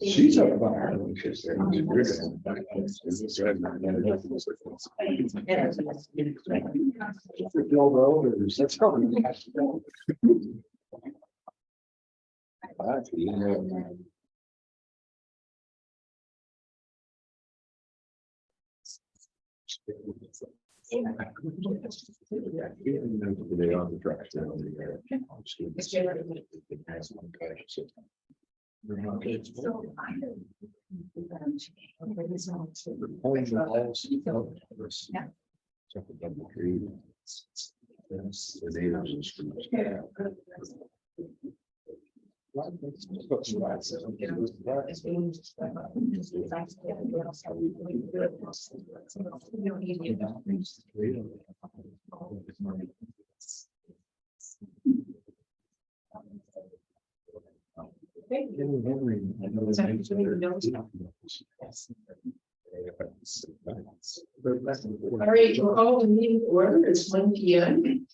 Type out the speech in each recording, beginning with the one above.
She's up by Ireland. She's there. That's probably. They are the drugs. All right, we'll call the meeting to order. It's 1 p.m.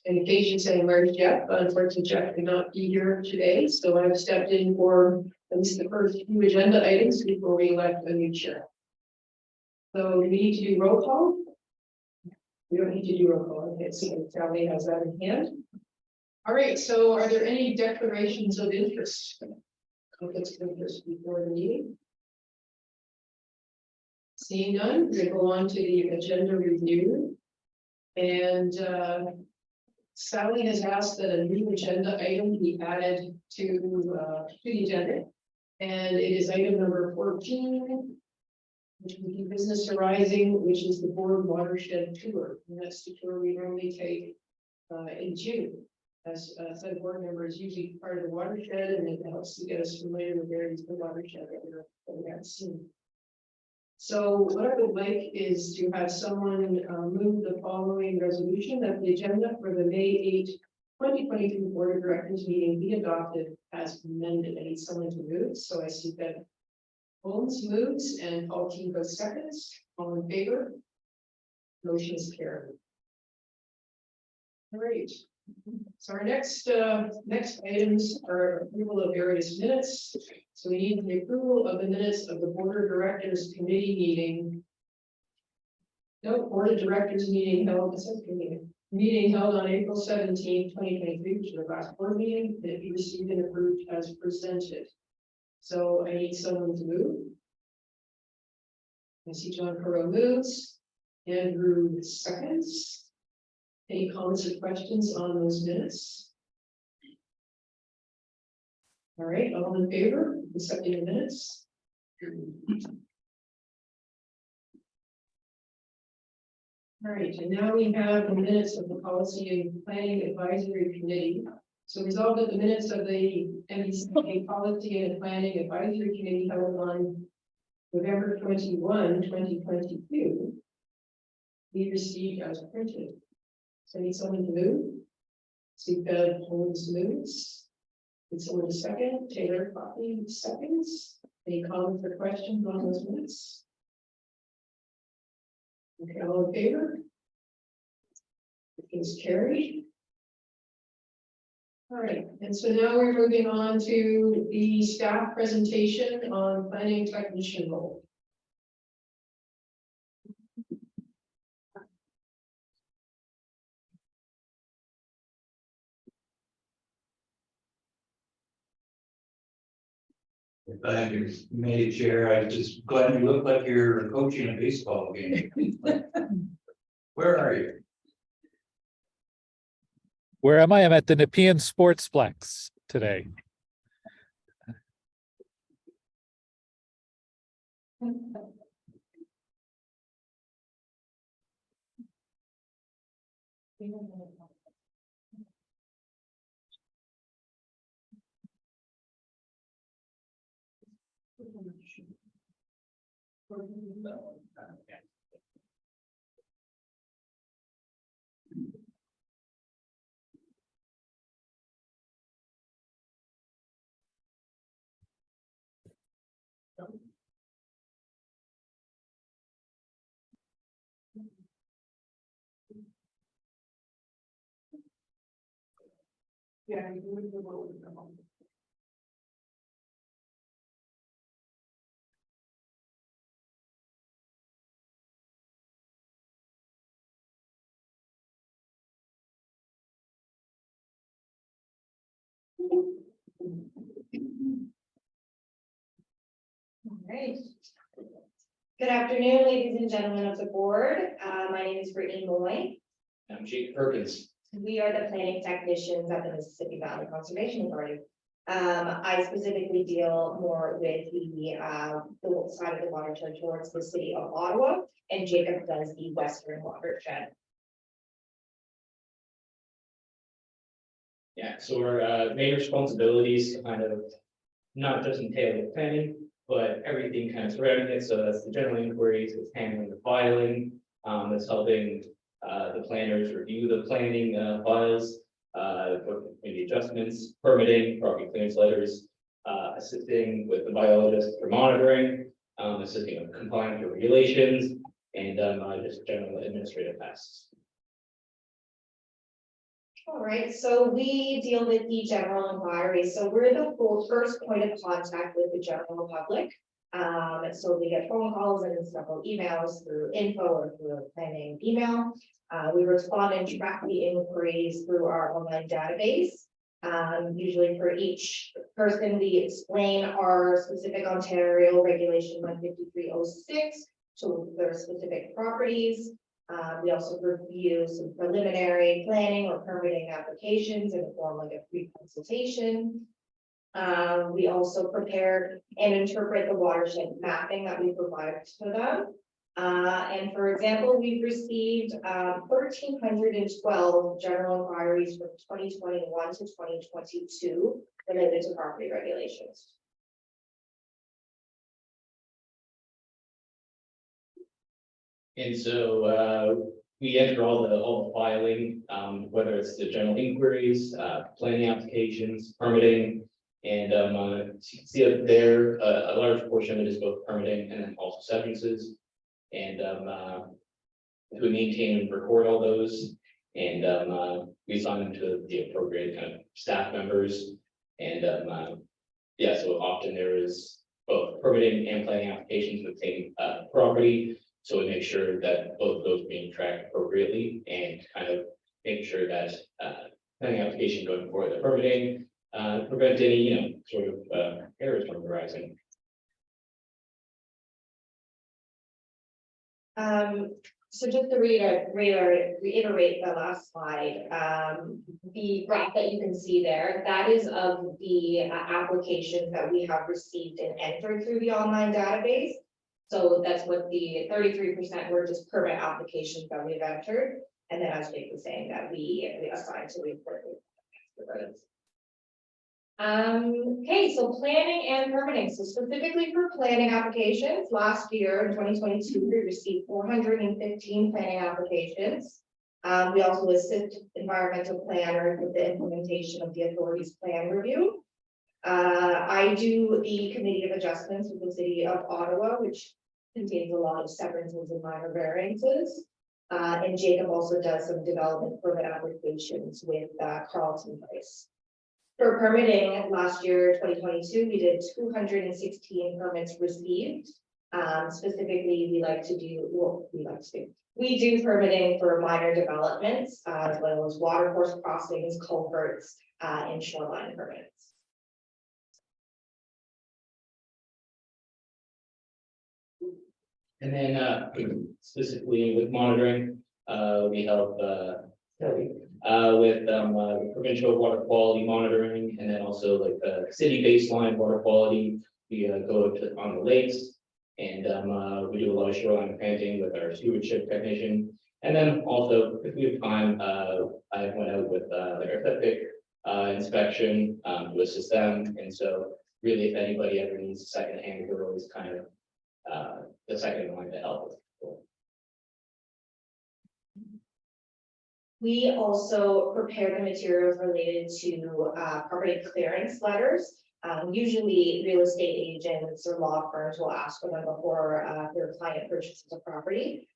In case you're saying, where's Jeff? Unfortunately, Jeff could not be here today, so I've stepped in for at least the first few agenda items before we elect a new chair. So we need to do roll call. We don't need to do roll call. Okay, so Sally has that in hand. All right, so are there any declarations of interest? Conflicts of interest before the meeting? Seeing none, we go on to the agenda review. And Sally has asked that a new agenda item be added to the agenda. And it is item number 14, which would be business arising, which is the board watershed tour. And that's the tour we normally take in June. As said, board member is usually part of the watershed, and it helps to get us familiar with areas of the watershed that we have seen. So what I would like is to have someone move the following resolution that the agenda for the May 8, 2022 Board of Directors meeting be adopted as amended. I need someone to move. So I see that Holmes moves and Paul Tinko seconds. All in favor? Motion is carried. All right. So our next items are approval of various minutes. So we need the approval of the minutes of the Board of Directors Committee meeting. No, Board of Directors meeting held on April 17, 2023, which is the last board meeting, that be received and approved as presented. So I need someone to move. I see John Perot moves. Andrew seconds. Any comments or questions on those minutes? All right, all in favor of accepting the minutes? All right, and now we have the minutes of the Policy and Planning Advisory Committee. So resolved that the minutes of the MBCA Policy and Planning Advisory Committee held on November 21, 2022 be received as printed. So I need someone to move. Seatbelt Holmes moves. Need someone to second. Taylor Coffey seconds. Any comments or questions on those minutes? Okay, all in favor? It is carried. All right, and so now we're moving on to the staff presentation on planning technician role. Thank you, Committee Chair. I just glad you look like you're coaching a baseball game. Where are you? Where am I? I'm at the Nepean Sportsplex today. Yeah, you move the role. All right. Good afternoon, ladies and gentlemen of the board. My name is Brittany Moy. I'm Jake Perkins. We are the planning technicians at the Mississippi Valley Conservation Authority. I specifically deal more with the side of the watershed towards the city of Ottawa, and Jacob does the western watershed. Yeah, so our main responsibilities kind of not just entail the planning, but everything kind of surrounding it. So that's the general inquiries, it's handling the filing, that's helping the planners review the planning files, maybe adjustments, permitting, property clearance letters, assisting with the biologist for monitoring, assisting with compliance with regulations, and just general administrative tasks. All right, so we deal with the general inquiries. So we're the first point of contact with the general public. So we get phone calls and several emails through info or through a planning email. We respond and track the inquiries through our online database. Usually for each person, we explain our specific Ontario regulation 15306 to their specific properties. We also review some preliminary planning or permitting applications in the form of a free consultation. We also prepare and interpret the watershed mapping that we provide to them. And for example, we've received 1,312 general inquiries from 2021 to 2022 related to property regulations. And so we enter all the filing, whether it's the general inquiries, planning applications, permitting. And you can see up there, a large portion of it is both permitting and then also severances. And we maintain and record all those. And we assign them to the appropriate kind of staff members. And yeah, so often there is both permitting and planning applications with the same property. So we make sure that both of those are being tracked appropriately and kind of make sure that planning application going forward, the permitting, prevent any, sort of errors from arising. So just to reiterate the last slide, the graph that you can see there, that is of the applications that we have received and entered through the online database. So that's what the 33% were just permit applications that we've entered. And then as Jake was saying that we assigned to report. Okay, so planning and permitting. So specifically for planning applications, last year in 2022, we received 415 planning applications. We also assist environmental planners with the implementation of the authority's plan review. I do the committee of adjustments with the city of Ottawa, which contains a lot of severances and minor variances. And Jacob also does some development permit applications with Carlton Place. For permitting last year, 2022, we did 216 permits received. Specifically, we do permitting for minor developments, as well as watercourse crossings, culverts, and shoreline permits. And then specifically with monitoring, we help with the provincial water quality monitoring, and then also like the city baseline water quality. We go on the lakes, and we do a lot of shoreline planting with our stewardship technician. And then also, if we have time, I went out with their septic inspection to assist them. And so really, if anybody ever needs a second hand, we're always kind of the second in line to help. We also prepare the materials related to property clearance letters. Usually real estate agents or law firms will ask for them before their client purchases a property.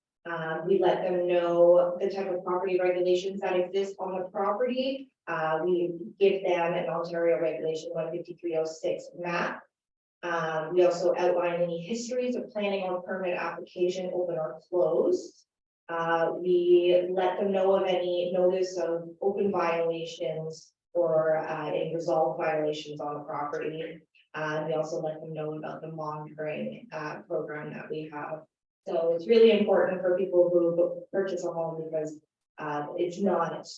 We let them know the type of property regulations that exist on the property. We give them an Ontario Regulation 15306 map. We also outline any histories of planning or permit application, open or closed. We let them know of any notice of open violations, or any resolved violations on the property. We also let them know about the monitoring program that we have. So it's really important for people who purchase a home because it's not,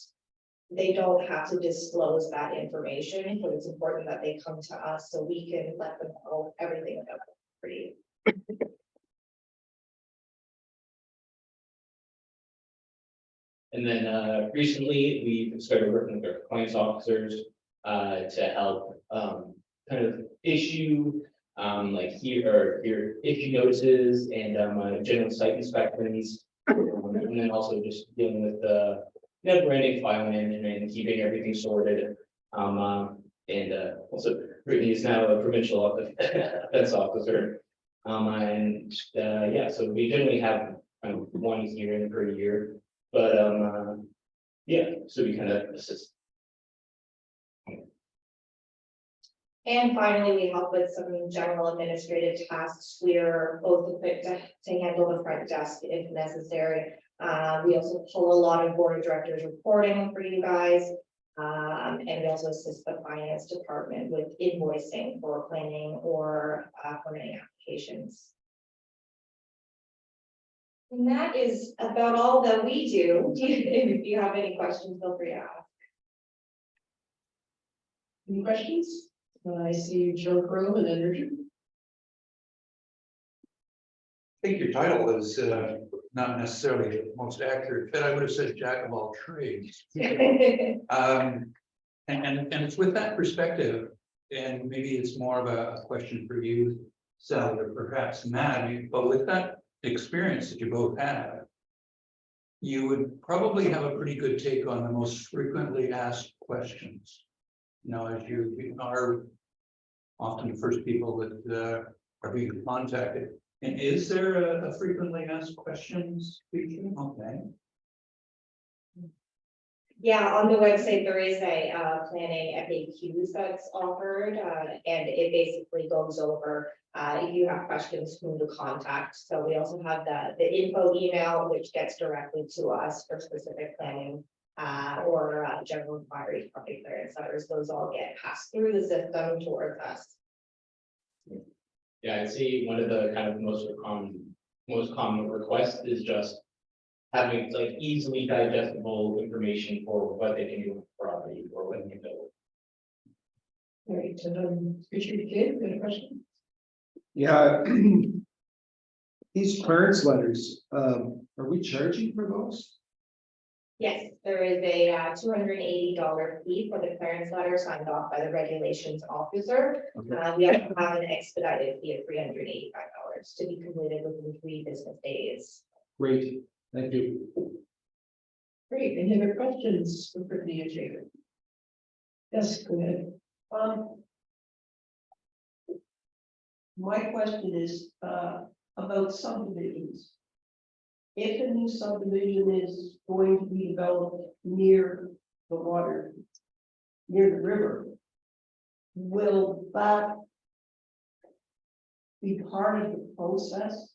they don't have to disclose that information, but it's important that they come to us so we can let them know everything about the property. And then recently, we started working with our compliance officers to help kind of issue like here issue notices and general site inspections. And then also just dealing with the never-ending file management and keeping everything sorted. And also Brittany is now a provincial offense officer. Yeah, so we generally have one hearing per year. But yeah, so we kind of assist. And finally, we help with some general administrative tasks. We're both equipped to handle the front desk if necessary. We also pull a lot of board of directors reporting for you guys. And we also assist the finance department with invoicing for planning or permitting applications. And that is about all that we do. If you have any questions, feel free to ask. Any questions? I see Joe Crow and Energy. I think your title is not necessarily the most accurate fit. I would have said jack of all trades. And it's with that perspective, and maybe it's more of a question for you, Sally, or perhaps Matt, but with that experience that you both have, you would probably have a pretty good take on the most frequently asked questions. You know, as you are often the first people that are being contacted. And is there a frequently asked questions feature? Okay. Yeah, on the website, there is a planning FAQs that's offered, and it basically goes over if you have questions, whom to contact. So we also have the info email, which gets directly to us for specific planning or general inquiries, property clearance letters. Those all get passed through the system towards us. Yeah, I'd say one of the kind of most common requests is just having like easily digestible information for what they can do with the property or when they build. All right, Richard, you got a question? Yeah. These clearance letters, are we charging for those? Yes, there is a $280 fee for the clearance letter signed off by the regulations officer. Okay. We also have an expedited fee of $385 to be completed within 3 business days. Great, thank you. Great, any other questions for Brittany and Jacob? Yes, go ahead. My question is about subdivisions. If a new subdivision is going to be developed near the water, near the river, will that be part of the process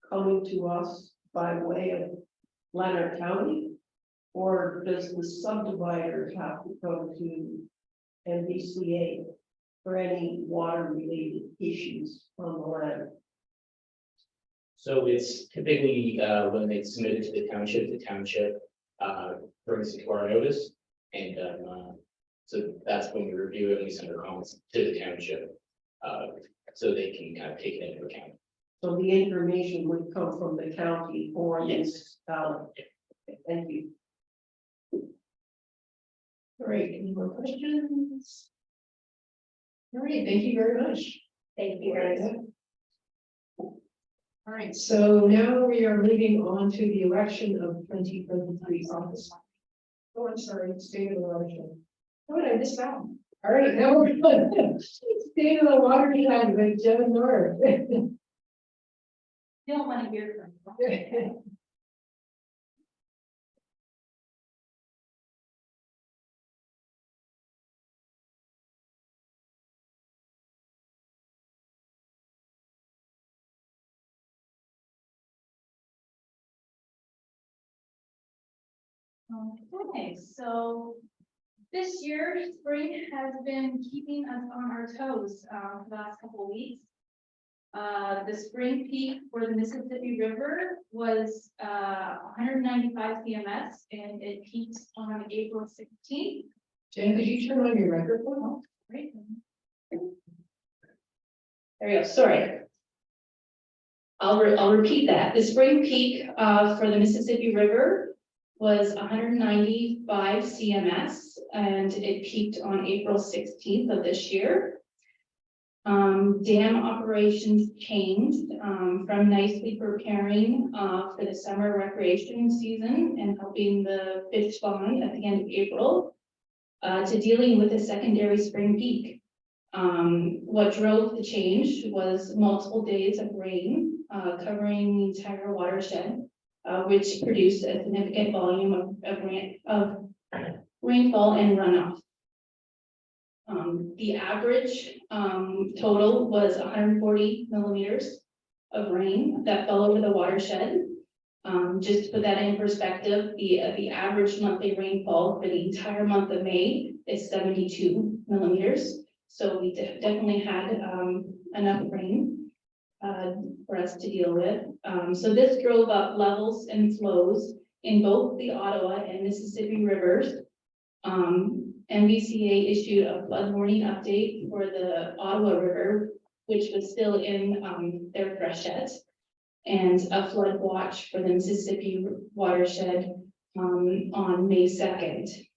coming to us by way of Lanark County? Or does the subdivider have to come to MVCA for any water related issues on the land? So it's typically when it's submitted to the township brings it to our notice. And so that's when we review it and we send our comments to the township. So they can kind of take it into account. So the information would come from the county or this. Thank you. All right, any more questions? All right, thank you very much. Thank you guys. All right, so now we are moving on to the election of 2023 office. Oh, I'm sorry, state of the watershed. Oh, did I miss that? All right, now we're good. State of the watershed with Joe North. You don't want to hear from me. Okay, so This year, spring has been keeping us on our toes, for the last couple of weeks. The spring peak for the Mississippi River was, 195 CMS, and it peaked on April 16th. Jen, could you turn on your microphone? Right. There we go, sorry. I'll repeat that. The spring peak for the Mississippi River was 195 CMS, and it peaked on April 16th of this year. Dam operations changed from nicely preparing for the summer recreation season and helping the fish spawn at the end of April to dealing with a secondary spring peak. What drove the change was multiple days of rain covering the entire watershed, which produced a significant volume of rainfall and runoff. The average total was 140 millimeters of rain that fell over the watershed. Just to put that in perspective, the average monthly rainfall for the entire month of May is 72 millimeters. So we definitely had enough rain for us to deal with. So this drove up levels and flows in both the Ottawa and Mississippi rivers. MVCA issued a flood warning update for the Ottawa River, which was still in their freshet, and a flood watch for the Mississippi watershed on May 2nd.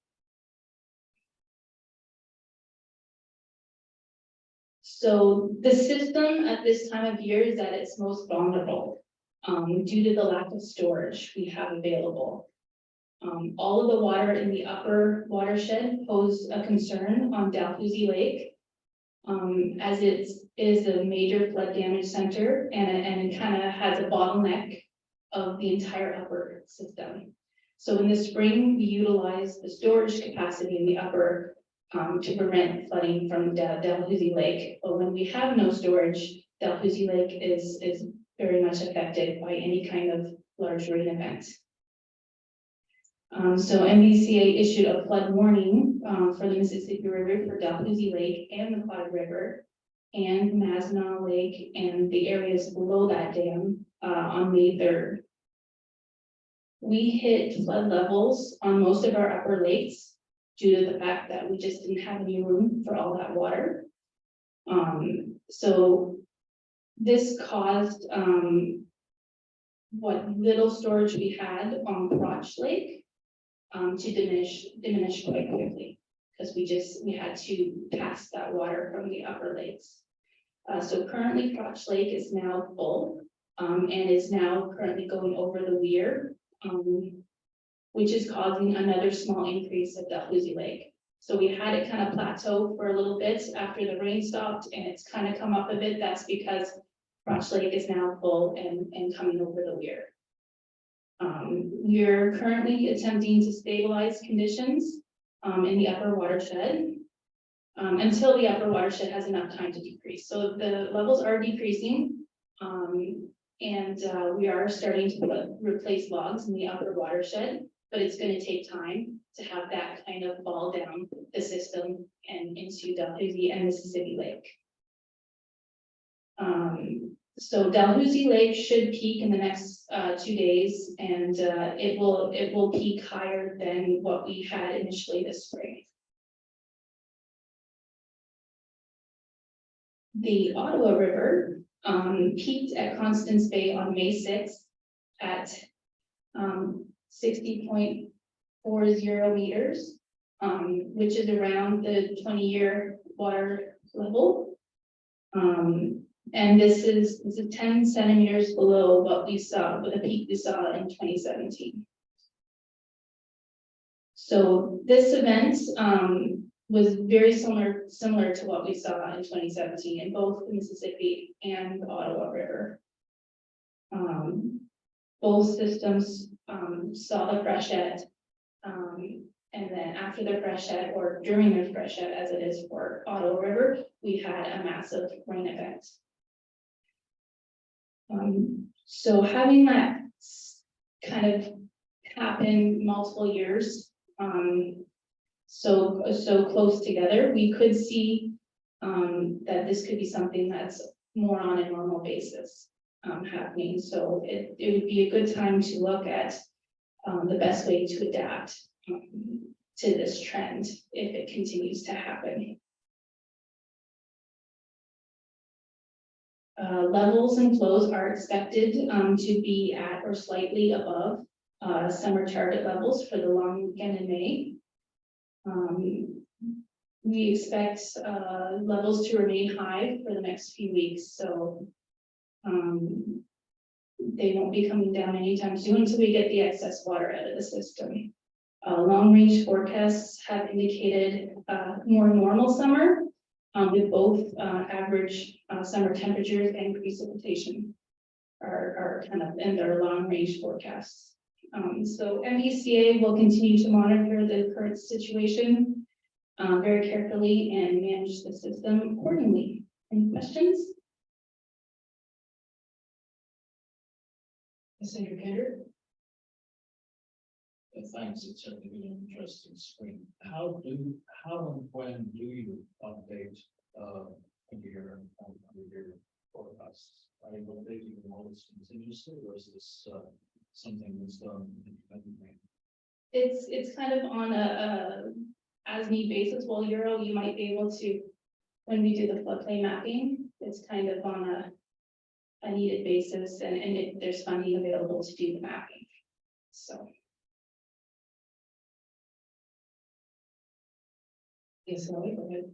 So the system at this time of year is at its most vulnerable due to the lack of storage we have available. All of the water in the upper watershed pose a concern on Dalhousie Lake, as it is a major flood damage center and it kind of has a bottleneck of the entire upper system. So in the spring, we utilize the storage capacity in the upper to prevent flooding from Dalhousie Lake. But when we have no storage, Dalhousie Lake is very much affected by any kind of large rain event. So MVCA issued a flood warning for the Mississippi River, for Dalhousie Lake and the Clyde River, and Mazenau Lake and the areas below that dam on May 3rd. We hit flood levels on most of our upper lakes due to the fact that we just didn't have any room for all that water. So this caused what little storage we had on Crotch Lake to diminish quite quickly, because we had to pass that water from the upper lakes. So currently Crotch Lake is now full and is now currently going over the weir, which is causing another small increase at Dalhousie Lake. So we had it kind of plateau for a little bit after the rain stopped, and it's kind of come up a bit. That's because Crotch Lake is now full and coming over the weir. We're currently attempting to stabilize conditions in the upper watershed until the upper watershed has enough time to decrease. So the levels are decreasing, and we are starting to replace logs in the upper watershed, but it's going to take time to have that kind of fall down the system and into Dalhousie and Mississippi Lake. So Dalhousie Lake should peak in the next 2 days, and it will peak higher than what we had initially this spring. The Ottawa River peaked at Constance Bay on May 6th at 60.40 meters, which is around the 20-year water level. And this is 10 centimeters below what we saw, with the peak we saw in 2017. So this event was very similar to what we saw in 2017 in both the Mississippi and the Ottawa River. Both systems saw the freshet, and then after the freshet, or during the freshet, as it is for Ottawa River, we had a massive rain event. So having that kind of happen multiple years so close together, we could see that this could be something that's more on a normal basis happening. So it would be a good time to look at the best way to adapt to this trend if it continues to happen. Levels and flows are expected to be at or slightly above summer target levels for the long weekend in May. We expect levels to remain high for the next few weeks, so they won't be coming down anytime soon until we get the excess water out of the system. Long range forecasts have indicated more normal summer with both average summer temperatures and precipitation are kind of in their long range forecasts. So MPCA will continue to monitor the current situation very carefully and manage the system accordingly. Any questions? Senator Kendrick? Thanks, it's certainly been an interesting spring. How and when do you update your forecasts? Are you updating them always continuously, or is this something that's done independently? It's kind of on a as need basis. Well, Euro, you might be able to, when we do the floodplain mapping, it's kind of on a needed basis, and there's funding available to do the mapping. So. Yes, Ellie, go ahead.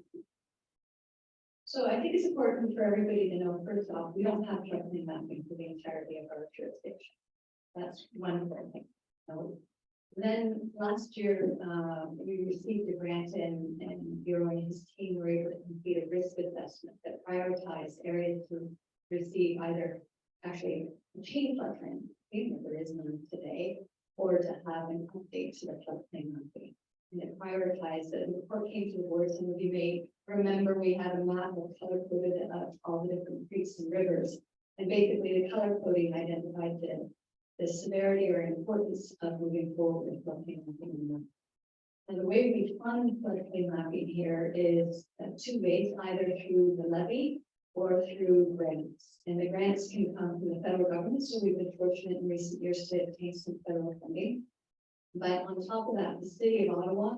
So I think it's important for everybody to know, first off, we don't have floodplain mapping for the entirety of our jurisdiction. That's one important thing. So then last year, we received a grant and Bureau and his team were able to complete a risk assessment that prioritized areas to receive either actually achieve floodplain, even if there is none today, or to have an update to the floodplain mapping. And it prioritized it. The report came to the board, some of you may remember we had a map of color coded all the different creeks and rivers. And basically the color coding identified the severity or importance of moving forward with floodplain mapping. And the way we fund floodplain mapping here is two ways, either through the levy or through grants. And the grants can come from the federal government. So we've been fortunate in recent years to obtain some federal funding. But on top of that, the city of Ottawa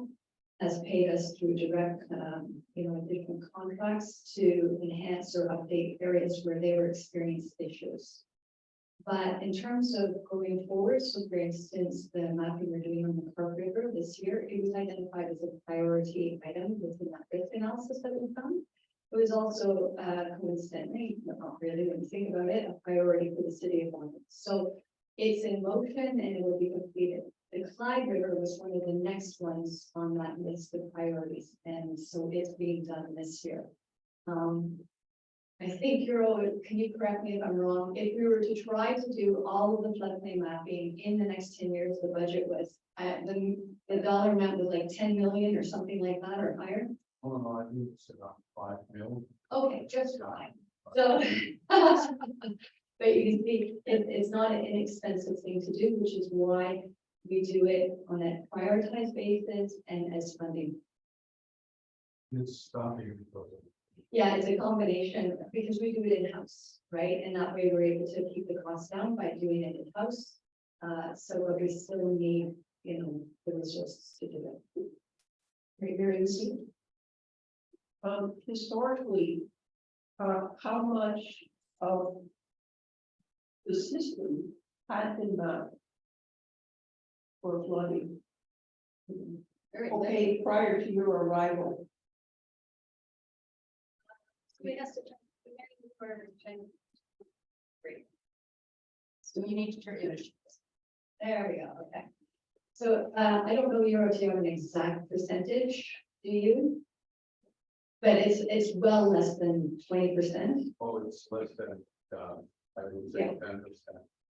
has paid us through direct, different contracts to enhance or update areas where they were experiencing issues. But in terms of going forward, so for instance, the mapping we're doing on the Clark River this year, it was identified as a priority item within that risk analysis that we've done. It was also coincidentally, but not really when you think about it, a priority for the city of London. So it's in motion and it will be completed. The Clyde River was one of the next ones on that list of priorities, and so it's being done this year. I think can you correct me if I'm wrong? If we were to try to do all of the floodplain mapping in the next 10 years, the budget was the dollar amount was like 10 million or something like that or higher. Oh, no, I think it's about 5 million. Okay, just fine. So, but you can see it's not an inexpensive thing to do, which is why we do it on a prioritized basis and as funding. It's stopping because Yeah, it's a combination because we do it in-house, right? And that way we're able to keep the costs down by doing it in-house. But we still need, the resources to do it. Very easy. Historically, how much of the system had been mapped for flooding? Okay, prior to your arrival. We have to Great. So you need to turn it. There we go, okay. So I don't know Euro, do you have an exact percentage, do you? But it's well less than 20%. oh, it's less than I would say 10%.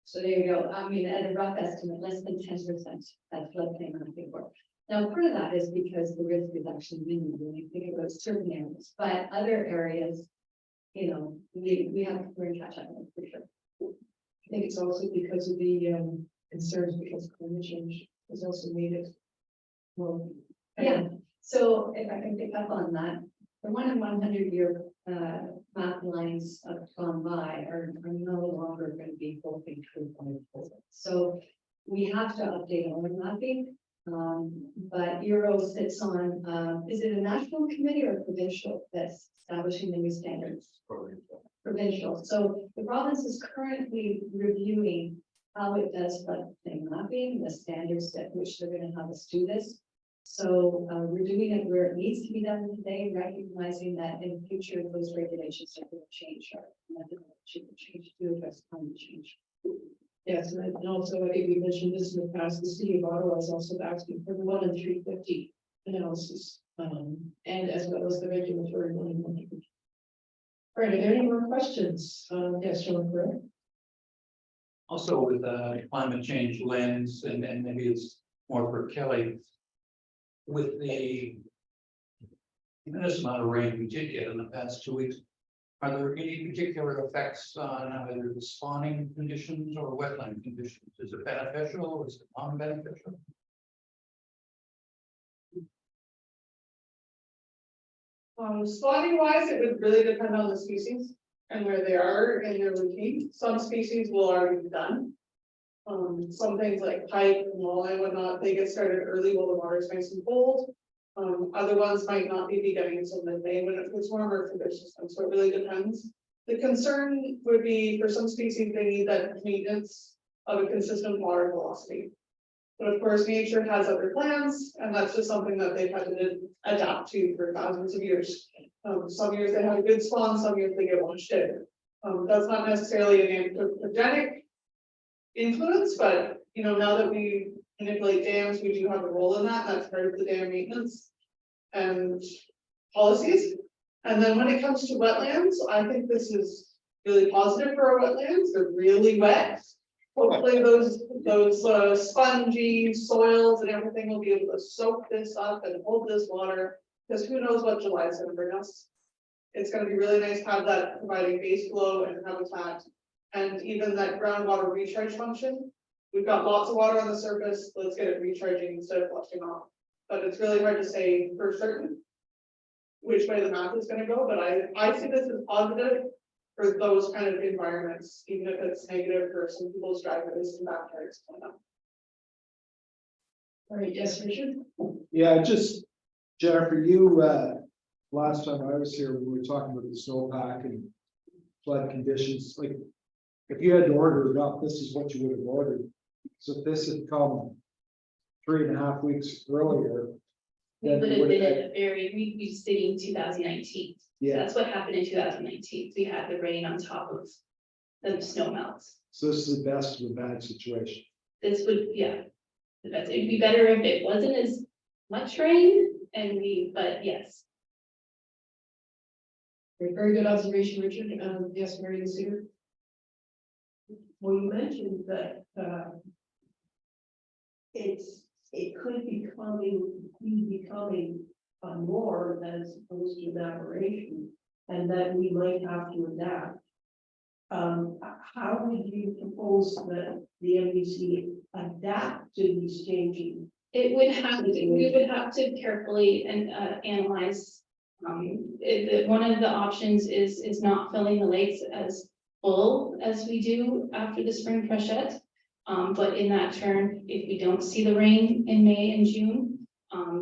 So there you go. I mean, at a rough estimate, less than 10% that floodplain mapping work. Now, part of that is because the risk is actually minimal when you think about certain areas, but other areas, we we're in catch up for sure. I think it's also because of the concerns because climate change has also made it. Well, Yeah. So if I can pick up on that, the 1 in 100 year map lines of gone by are no longer going to be holding true going forward. So we have to update our mapping. But Euro sits on, is it a national committee or provincial that's establishing the new standards? Provincial. So the province is currently reviewing how it does floodplain mapping, the standards at which they're going to have us do this. So we're doing it where it needs to be done today, recognizing that in the future, those regulations are going to change our methodology will change to address climate change. Yes, and also, I think we mentioned this in the past, the city of Ottawa is also asking for the 1 in 350 analysis. And as well as the regulatory 1 in 100. All right, are there any more questions? Yes, John, correct? Also with climate change lens, and maybe it's more for Kelly. With the tremendous amount of rain we did get in the past 2 weeks, are there any particular effects on either the spawning conditions or wetland conditions? Is it beneficial or is it non-beneficial? Spawning wise, it would really depend on the species and where they are in their routine. Some species will already be done. Some things like pike and walleye and whatnot, they get started early while the water's nice and cold. Other ones might not be beginning until mid-May when it gets warmer for their system, so it really depends. The concern would be for some species, they need that maintenance of a consistent water velocity. But of course, nature has other plans, and that's just something that they've had to adapt to for thousands of years. Some years they have a good spawn, some years they get washed out. That's not necessarily an anthropogenic influence, but you know, now that we manipulate dams, we do have a role in that. That's part of the dam maintenance and policies. And then when it comes to wetlands, I think this is really positive for our wetlands. They're really wet. Hopefully those spongy soils and everything will be able to soak this up and hold this water, because who knows what July is going to bring us. It's going to be really nice to have that providing base flow and habitat, and even that groundwater recharge function. We've got lots of water on the surface, let's get it recharging instead of flushing off. But it's really hard to say for certain which way the math is going to go, but I see this as positive for those kind of environments, even if it's negative for some people's driveways and backyards. All right, yes, Richard? Yeah, just Jennifer, you, last time I was here, we were talking about the snowpack and flood conditions, like, if you had to order it up, this is what you would have ordered. So if this had come 3.5 weeks earlier. We then would it have been have- at a very, we sitting 2019. Yeah, That's what happened in 2019. We had the rain on top of the snow melts. so this is the best of a bad situation. This would, yeah. It'd be better if it wasn't as much rain but yes. Very good observation, Richard. Yes, Mary Lucier. Well, you mentioned that, it could be becoming a norm as opposed to an aberration, and that we might have to adapt. How would you propose that the MDC adapt to these changing? We would have to carefully and analyze. One of the options is not filling the lakes as full as we do after the spring freshet. But in that turn, if we don't see the rain in May and June,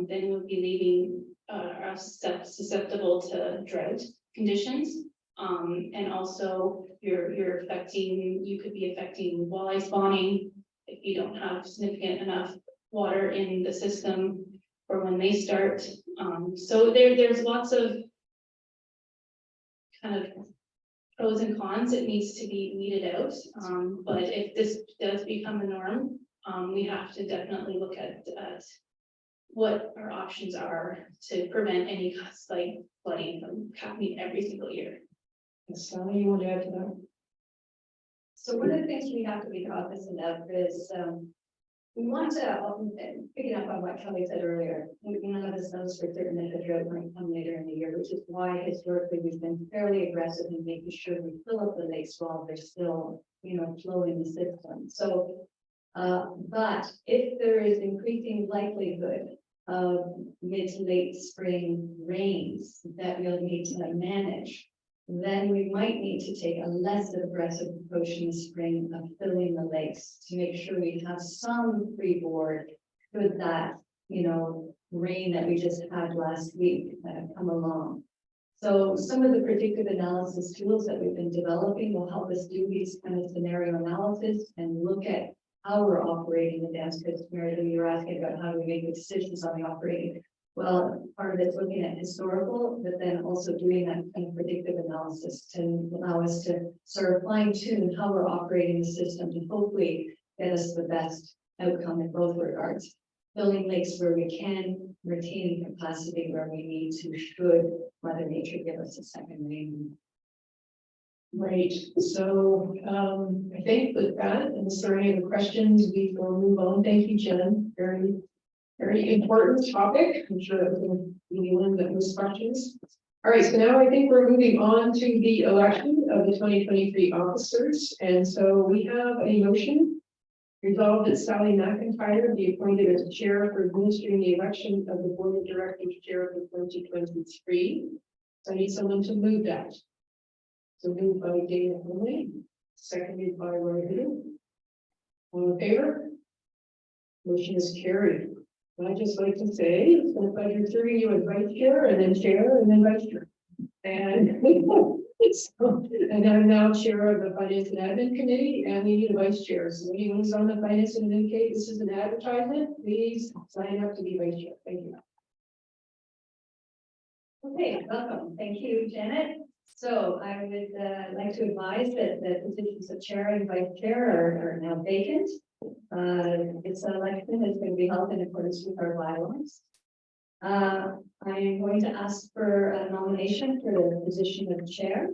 then we'll be leaving us susceptible to drought conditions. And also you could be affecting walleye spawning if you don't have significant enough water in the system for when they start. So there's lots of kind of pros and cons. It needs to be weeded out. But if this does become a norm, we have to definitely look at what our options are to prevent any slight flooding from happening every single year. Sally, you want to add to that? So one of the things we have to be cognizant of is, we want to, picking up on what Kelly said earlier, none of us knows for certain that the drought might come later in the year, which is why historically we've been fairly aggressive in making sure we fill up the lakes while they're still, flowing the system. So, but if there is increasing likelihood of mid to late spring rains that we'll need to manage, then we might need to take a less aggressive approach in the spring of filling the lakes to make sure we have some freeboard with that, rain that we just had last week that have come along. So some of the predictive analysis tools that we've been developing will help us do these kind of scenario analysis and look at how we're operating the dams, because Mary, you're asking about how do we make the decisions on the operating. Well, part of it's looking at historical, but then also doing that kind of predictive analysis to allow us to sort of fine tune how we're operating the system to hopefully get us the best outcome in both regards. Filling lakes where we can, retaining capacity where we need to, should Mother Nature give us a second rain. Right, so I think with that, and is there any other questions before we move on? Thank you, Jen. Very, very important topic. I'm sure that was going to be one that was questions. All right, so now I think we're moving on to the election of the 2023 officers. And so we have a motion. Resolved that Sally McIntyre be appointed as chair for administering the election of the board of directors chair for 2023. So I need someone to move that. So moved by Dana Conley, seconded by Roy Hill. All in favor? Motion is carried. I'd just like to say, it's been a pleasure serving you as vice chair and then vice chair. And and I'm now chair of the Finance and Admin Committee, and we need a vice chair. So anyone who's on the Finance and Admin Committee, this is an advertisement, please sign up to be vice chair. Thank you. Okay, welcome. Thank you, Janet. So I would like to advise that the positions of chair and vice chair are now vacant. This election is going to be held in accordance with our bylaws. I am going to ask for a nomination for the position of chair.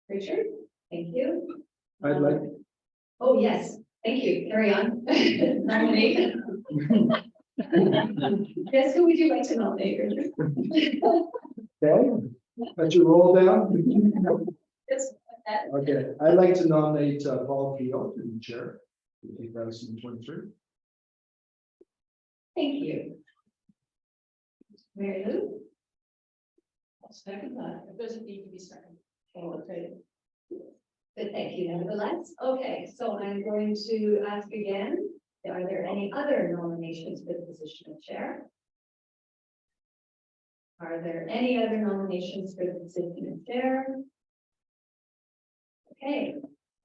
Richard, thank you. I'd like, Oh, yes, thank you. Carry on. Nomination. Yes, who would you like to nominate, Richard? okay, let you roll down. Yes. Okay, I'd like to nominate Paul Keogh to be chair. 2023. Thank you. Mary Lou? I'll second that. It doesn't need to be second. Oh, okay. But thank you nevertheless. Okay, so I'm going to ask again, are there any other nominations for the position of chair? Are there any other nominations for the position of chair? Okay.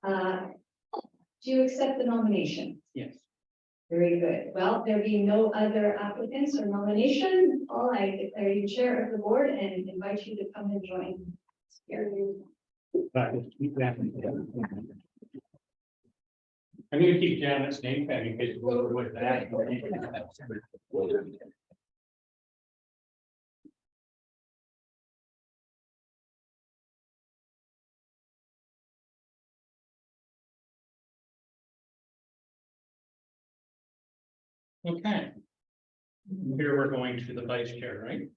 Do you accept the nomination? Yes. Very good. Well, there being no other applicants or nomination, I declare you chair of the board and invite you to come and join. I'm gonna keep Janet's name tag in case we're with that. Okay. Here we're going to the vice chair, right?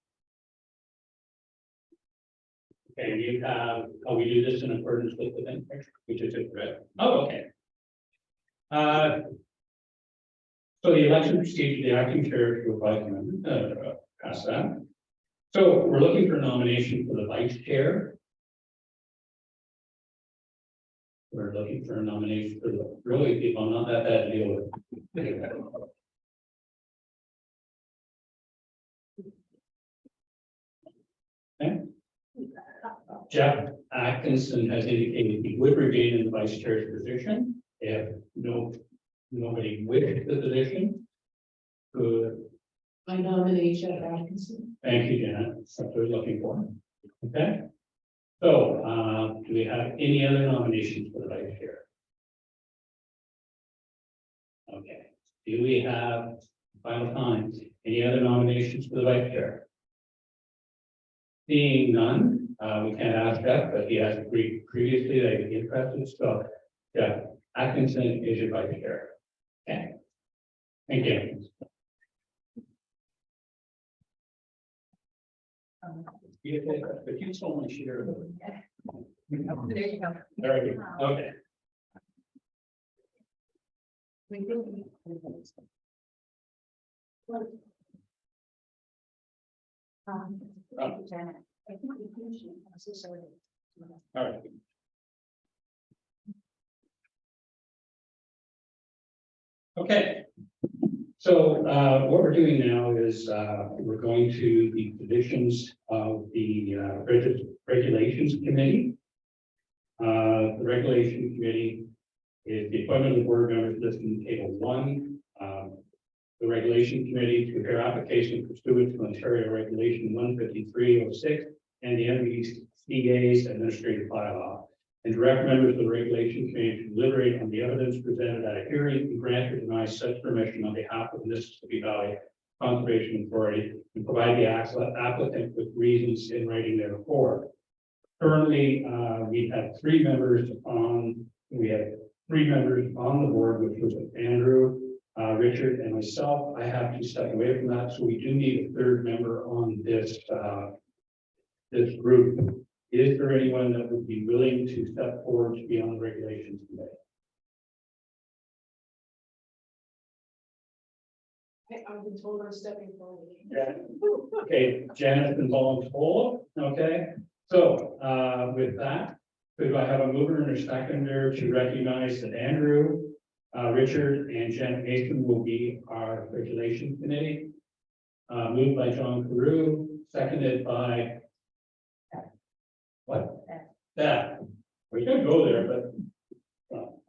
Okay, you have, we do this in accordance with the thing, which is just read. Oh, okay. So the election procedure, the acting chair to provide pass that. So we're looking for nomination for the vice chair. We're looking for a nomination for the really people, I'm not that bad to deal with. Okay. Jeff Atkinson has indicated he would remain in the vice chair's position if nobody wished the position. Good. I nominate Jeff Atkinson. Thank you, Janet. That's what we're looking for. Okay. So, do we have any other nominations for the vice chair? Okay. Do we have final time? Any other nominations for the vice chair? Seeing none, we can't ask Jeff, but he has agreed previously that he'd be interested. So, Jeff Atkinson is your vice chair. Okay. Thank you. But you still want to share. There you go. Very good. Okay. All right. Okay. So what we're doing now is we're going to the positions of the regulations committee. The regulation committee is the appointment of board members listed in table 1. The regulation committee to prepare application pursuant to Ontario Regulation 15306 and the MBCA's administrative bylaw. And direct members of the regulation committee to deliberate on the evidence presented at a hearing and grant or deny such permission on behalf of the Mississippi Valley Conservation Authority and provide the applicant with reasons in writing therefor. Currently, we have 3 members on the board, which was Andrew, Richard, and myself. I have to step away from that, so we do need a 3rd member on this this group. Is there anyone that would be willing to step forward to be on the regulations committee? I've been told I'm stepping forward. Yeah. Okay, Janet's been voluntold. Okay, so with that, could I have a mover and a seconder to recognize that Andrew, Richard, and Janet Mason will be our regulation committee? Moved by John Carew, seconded by what? That. We could go there, but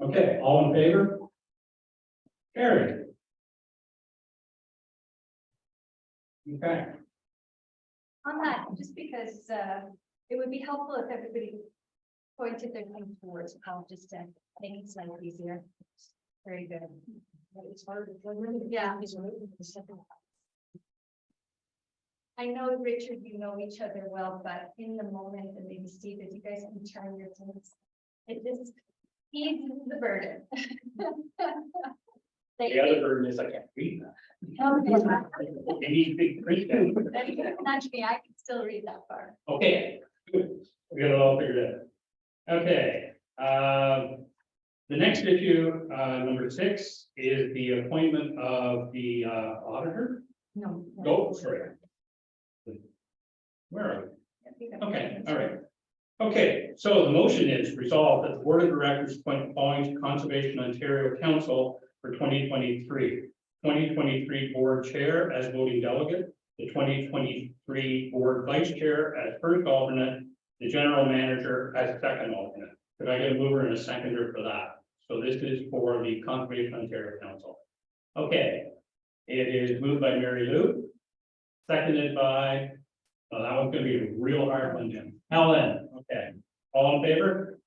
okay, all in favor? Carried. Okay. On that, just because it would be helpful if everybody pointed their thing towards how just to make it slightly easier. Very good. It's hard. Yeah. I know, Richard, you know each other well, but in the moment, and maybe Steve, if you guys can turn your things, it just eases the burden. The other burden is I can't read that. Any big print. Nudge me, I can still read that far. Okay, good. We got it all figured out. Okay, the next issue, number 6, is the appointment of the auditor. No. Go, sorry. Where are we? Okay, all right. Okay, so the motion is resolved that the board of directors appoint the following to Conservation Ontario Council for 2023. 2023 board chair as voting delegate, the 2023 board vice chair as first alternate, the general manager as second alternate. Could I get a mover and a seconder for that? So this is for the Conservation Ontario Council. Okay, it is moved by Mary Lou, seconded by, oh, that one's gonna be a real hard one, Jim. Helen, okay. All in favor?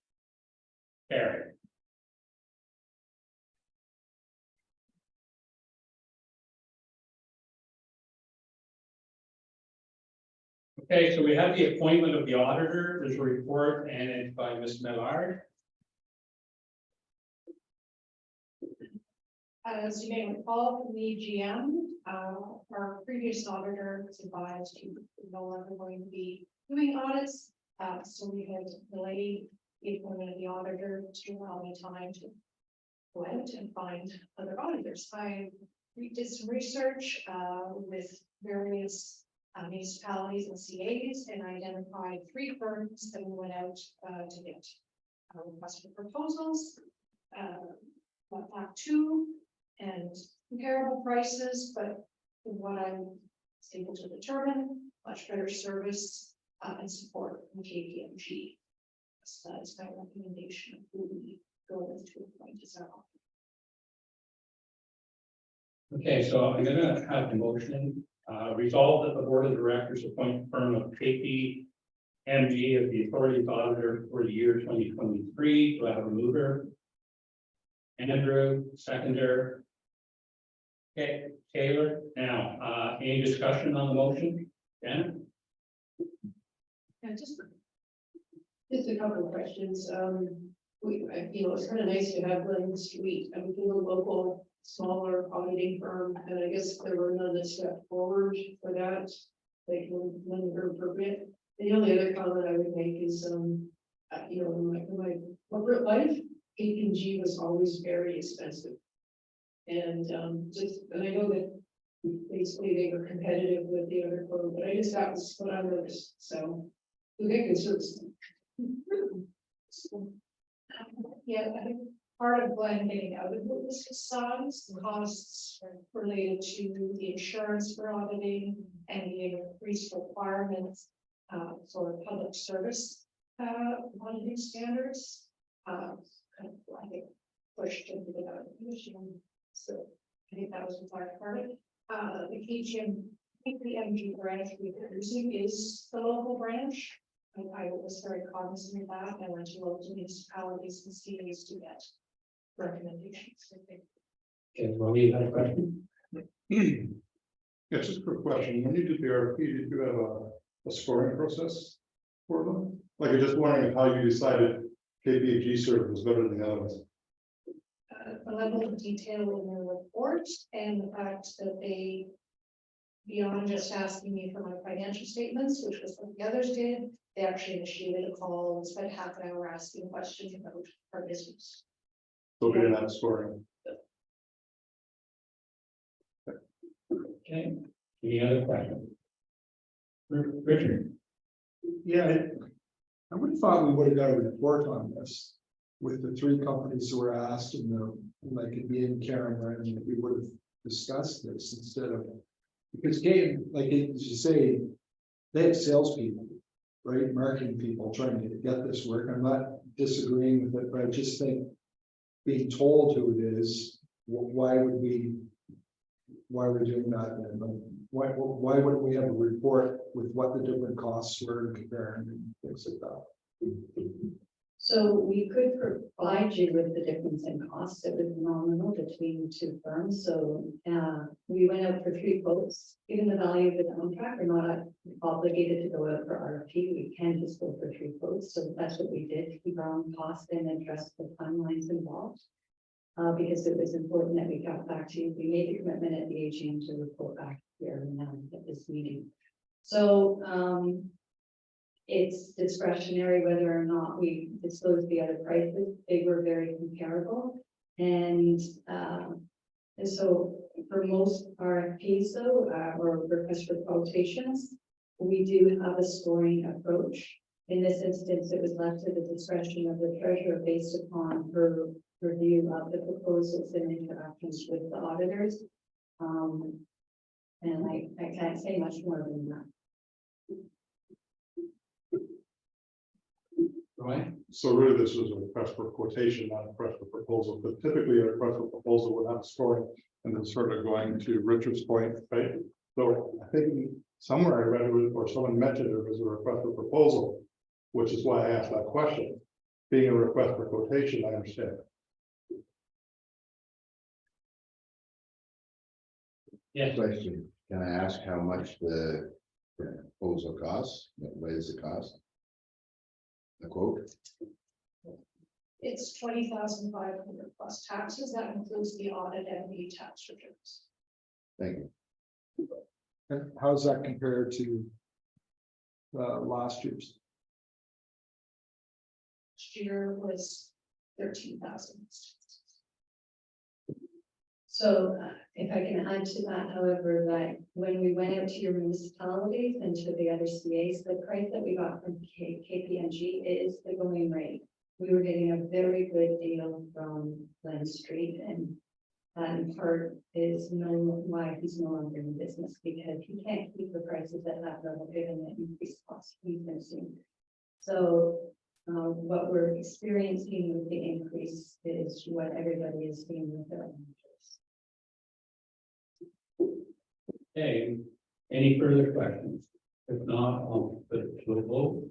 Carry. Okay, so we have the appointment of the auditor. There's a report and it's by Ms. Millard. As you may recall from the EGM, our previous auditor was advised he was no longer going to be doing audits. So we had delayed the appointment of the auditor to allow me time to go out and find other auditors. I did some research with various municipalities and CAs and identified 3 firms that we went out to get requests for proposals. Back 2 and comparable prices, but what I was able to determine, much better service and support from KPMG. So that's my recommendation of who we go with to appoint as our auditor. Okay, so I'm gonna have the motion resolve that the board of directors appoint the firm of KPMG as the authority auditor for the year 2023. Do I have a mover? Andrew, seconder. Okay, Taylor. Now, any discussion on the motion? Janet? Yeah, just a couple of questions. It's kind of nice to have Glen Street, a local, smaller auditing firm, and I guess there were none that stepped forward for that. Like when they're appropriate. The only other comment I would make is, in my corporate life, KPMG was always very expensive. And I know that basically they were competitive with the other code, but I guess that was what I noticed, so. We get good service. Yeah, I think part of Glenn getting out of it was facades, the costs related to the insurance for auditing and the increased requirements for public service auditing standards. Kind of, I think, pushed into the commission. So I think that was a part of it. The KPMG branch we're using is the local branch. I was very cognizant of that. I went to local municipalities and cities to get recommendations. I think. Okay, well, we had a question. Yeah, just a quick question. When you did the RFP, did you have a scoring process for them? Like, I'm just wondering how you decided KPMG service was better than the others. The level of detail in their report and the fact that they, beyond just asking me for my financial statements, which was what the others did, they actually initiated a call and spent half an hour asking questions about our business. So we didn't have scoring. Okay, any other questions? Richard? Yeah, I would have thought we would have got a report on this with the three companies who were asked and like it being camera, and we would have discussed this instead of. Because game, like as you say, they have salespeople, right? Marketing people trying to get this work. I'm not disagreeing with it, but I just think being told who it is, why are we doing that then? Like, why wouldn't we have a report with what the different costs were and comparing and things like that? So we could provide you with the difference in costs. It was nominal between the two firms. So we went out for 3 quotes. Given the value of the contract, we're not obligated to go out for RFP. We can just go for 3 quotes. So that's what we did to keep our own costs and address the timelines involved. Because it was important that we got back to you. We made a commitment at the AGM to report back here and now at this meeting. So it's discretionary whether or not we disclose the other prices. They were very comparable. And so for most RFPs though, or requests for quotations, we do have a scoring approach. In this instance, it was left to the discretion of the treasurer based upon her review of the proposals and interactions with the auditors. And I can't say much more than that. Right. So really, this was a request for quotation, not a request for proposal, but typically a request for proposal would have a scoring and then sort of going to Richard's point, right? So I think somewhere I read it, or someone mentioned it was a request for proposal, which is why I asked that question. Being a request for quotation, I understand. Yes. Question, can I ask how much the proposal costs? What is the cost? The quote? It's 20,500 plus taxes. That includes the audit and the tax returns. Thank you. And how's that compared to last year's? Last year was 13,000. So if I can add to that, however, that when we went out to your municipalities and to the other CAs, the price that we got from KPMG is the going rate. We were getting a very good deal from Glen Street, and that in part is why he's no longer in business, because he can't keep the prices at that level given the increased costs he's been seeing. So what we're experiencing with the increase is what everybody is seeing with their own. Okay, any further questions? If not, I'll put it to a vote.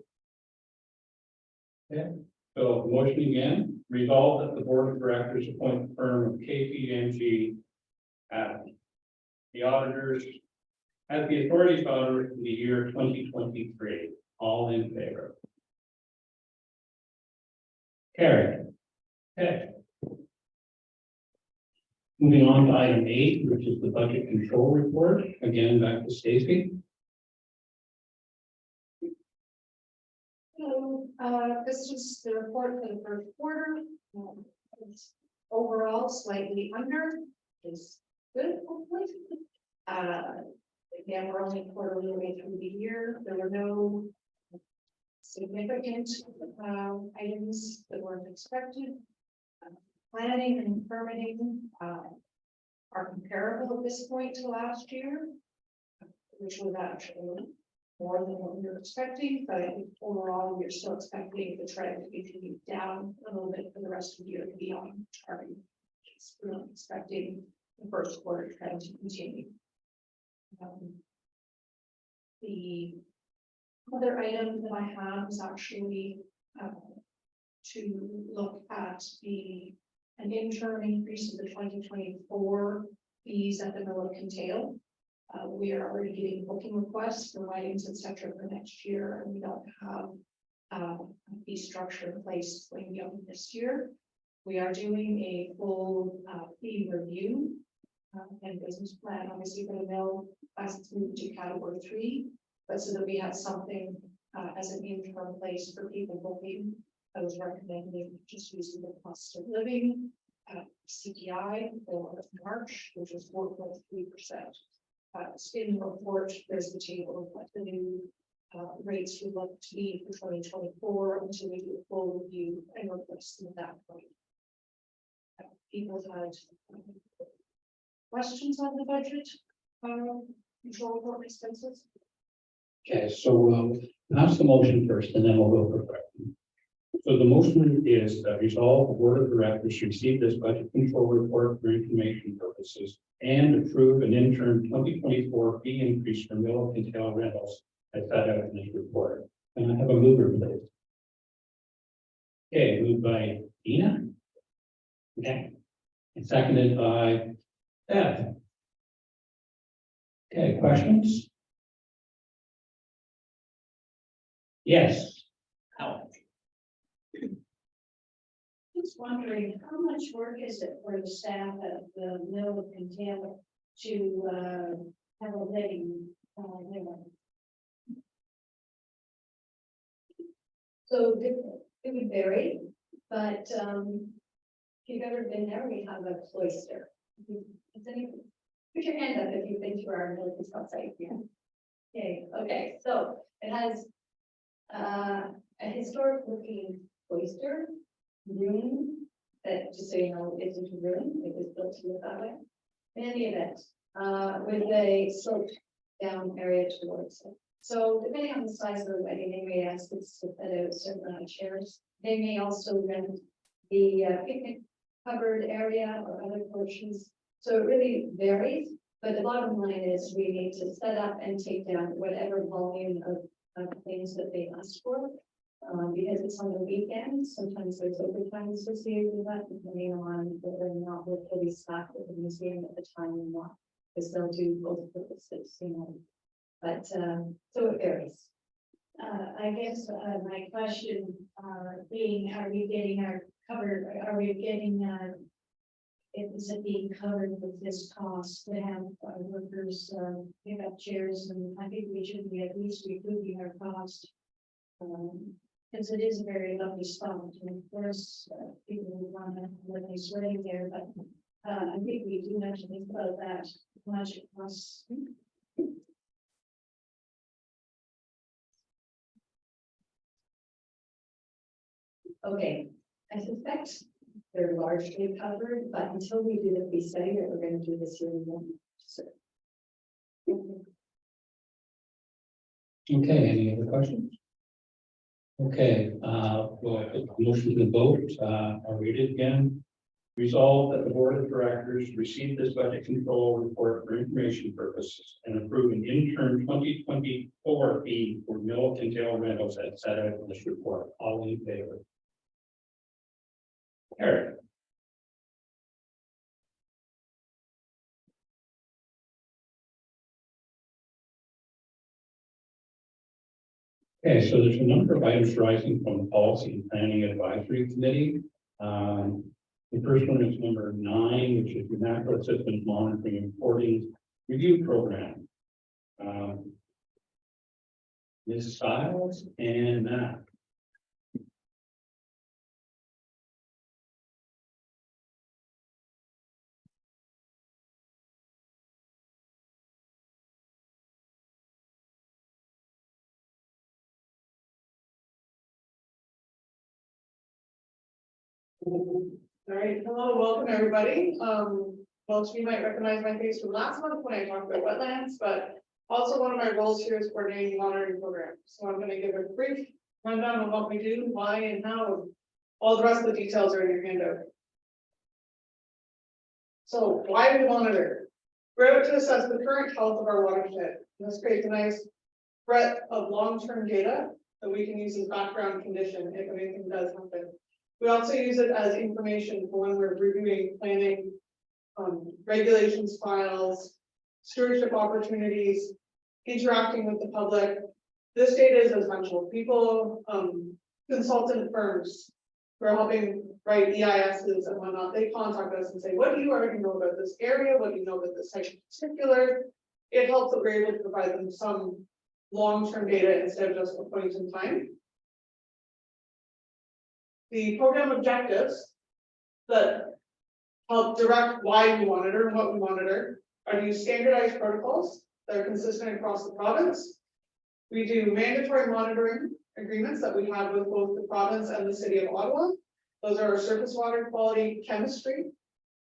Okay, so motion again, resolve that the board of directors appoint the firm of KPMG as the auditors, as the authorities auditor for the year 2023. All in favor? Carried. Okay. Moving on to item 8, which is the budget control report. Again, back to Stacy. So, this is the report for the first quarter. It's overall slightly under is good, hopefully. Again, we're only quarterly way through the year. There were no significant items that weren't expected. Planning and permitting are comparable at this point to last year, which was actually more than what we were expecting, but I think overall, we're still expecting the trend to continue down a little bit for the rest of the year to be on target. We're not expecting the first quarter trend to continue. The other item that I have is actually to look at an interim increase of the 2024 fees at the Milliken Tail. We are already getting booking requests for weddings, et cetera, for next year, and we don't have a fee structure in place going beyond this year. We are doing a full fee review and business plan, obviously for the mill as it's moved to category 3, but so that we have something as an interim place for people booking. I was recommending just using the cost of living CPI for March, which is 4.3%. In the report, there's the table of what the new rates would look to be for 2024 until we do a full review and request at that point. People had questions on the budget, control report expenses. Okay, so ask the motion first and then we'll go for questions. So the motion is that resolve the board of directors receive this budget control report for information purposes and approve an interim 2024 fee increase for Milliken Tail rentals as set out in this report. And I have a mover, please. Okay, moved by Dina. Okay, and seconded by Beth. Okay, questions? Yes. Al. Just wondering, how much work is it for the staff at the Milliken Tail to have a wedding? So it would vary, but if you've ever been there, we have a cloister. Put your hand up if you've been to our Milliken site. Yeah. Okay, so it has a historic looking cloister room that, just so you know, isn't a room, it was built to look that way. In any event, with a sloped down area towards it. So depending on the size of the wedding, they may ask us to put out a certain amount of chairs. They may also rent the picnic covered area or other portions. So it really varies, but the bottom line is we need to set up and take down whatever volume of things that they ask for. Because it's on the weekend, sometimes there's overtime associated with that, depending on whether or not we're fully staffed at the museum at the time or not. Because they'll do both purposes, you know. But so it varies. I guess my question being, are we getting our covered, are we getting is it being covered with this cost to have workers pick up chairs? And I think we should be at least recouping our cost. Because it is a very lovely spot, and of course, people would want to live a wedding there, but I think we do have to think about that, how much it costs. Okay, I suspect they're largely covered, but until we do the fee study that we're going to do this year, we won't. So. Okay, any other questions? Okay, well, the motion to vote, I'll read it again. Resolve that the board of directors receive this budget control report for information purposes and approve an interim 2024 fee for Milliken Tail rentals as set out in this report. All in favor? Eric. Okay, so there's a number of items rising from the Policy and Planning Advisory Committee. The first one is number 9, which is the Macro Systems Monitoring and Reporting Review Program. Ms. Stiles and Matt. All right, hello, welcome everybody. Most of you might recognize my face from last month when I talked about wetlands, but also one of my roles here is coordinating monitoring programs. So I'm gonna give a brief rundown on what we do, why and how. All the rest of the details are in your handout. So why do we monitor? We're out to assess the current health of our watershed. And this creates a nice breadth of long-term data that we can use as background condition if anything does happen. We also use it as information for when we're reviewing planning, regulations files, stewardship opportunities, interacting with the public. This data is essential. People, consultant firms who are helping write EISs and whatnot, they contact us and say, what do you already know about this area? What do you know about this site in particular? It helps that we're able to provide them some long-term data instead of just a point in time. The program objectives that help direct why we monitor and what we monitor are to use standardized protocols that are consistent across the province. We do mandatory monitoring agreements that we have with both the province and the city of Ottawa. Those are our surface water quality chemistry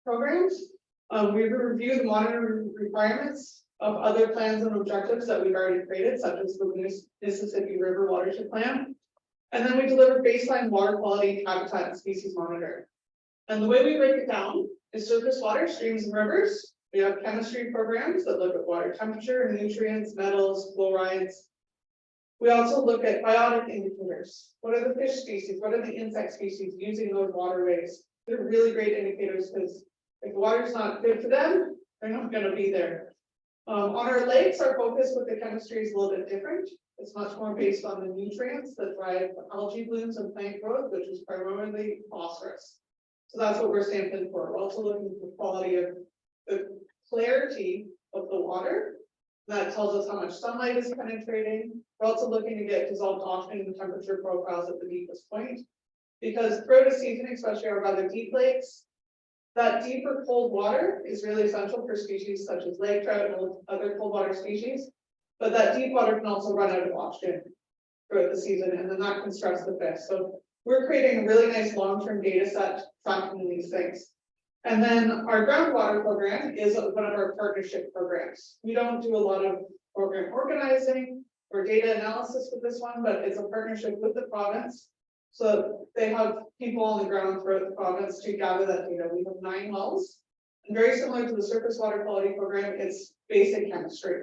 programs. We review the monitoring requirements of other plans and objectives that we've already created, such as the Mississippi River Watershed Plan. And then we deliver baseline water quality, habitat, and species monitor. And the way we break it down is surface water, streams, and rivers. We have chemistry programs that look at water temperature, nutrients, metals, fluorides. We also look at biotic indicators. What are the fish species? What are the insect species using those waterways? They're really great indicators because if the water's not good for them, they're not going to be there. On our lakes, our focus with the chemistry is a little bit different. It's much more based on the nutrients that drive algae blooms and plant growth, which is primarily phosphorus. So that's what we're sampling for. We're also looking for quality of the clarity of the water. That tells us how much sunlight is penetrating. We're also looking to get dissolved oxygen and temperature profiles at the deepest point. Because throughout a season, especially our rather deep lakes, that deeper cold water is really essential for species such as lake trout and other cold water species. But that deep water can also run out of oxygen throughout the season, and then that can stress the fish. So we're creating a really nice long-term data set tracking these things. And then our groundwater program is one of our partnership programs. We don't do a lot of program organizing or data analysis with this one, but it's a partnership with the province. So they have people on the ground throughout the province to gather that data. We have 9 wells, and very similar to the surface water quality program, it's basic chemistry.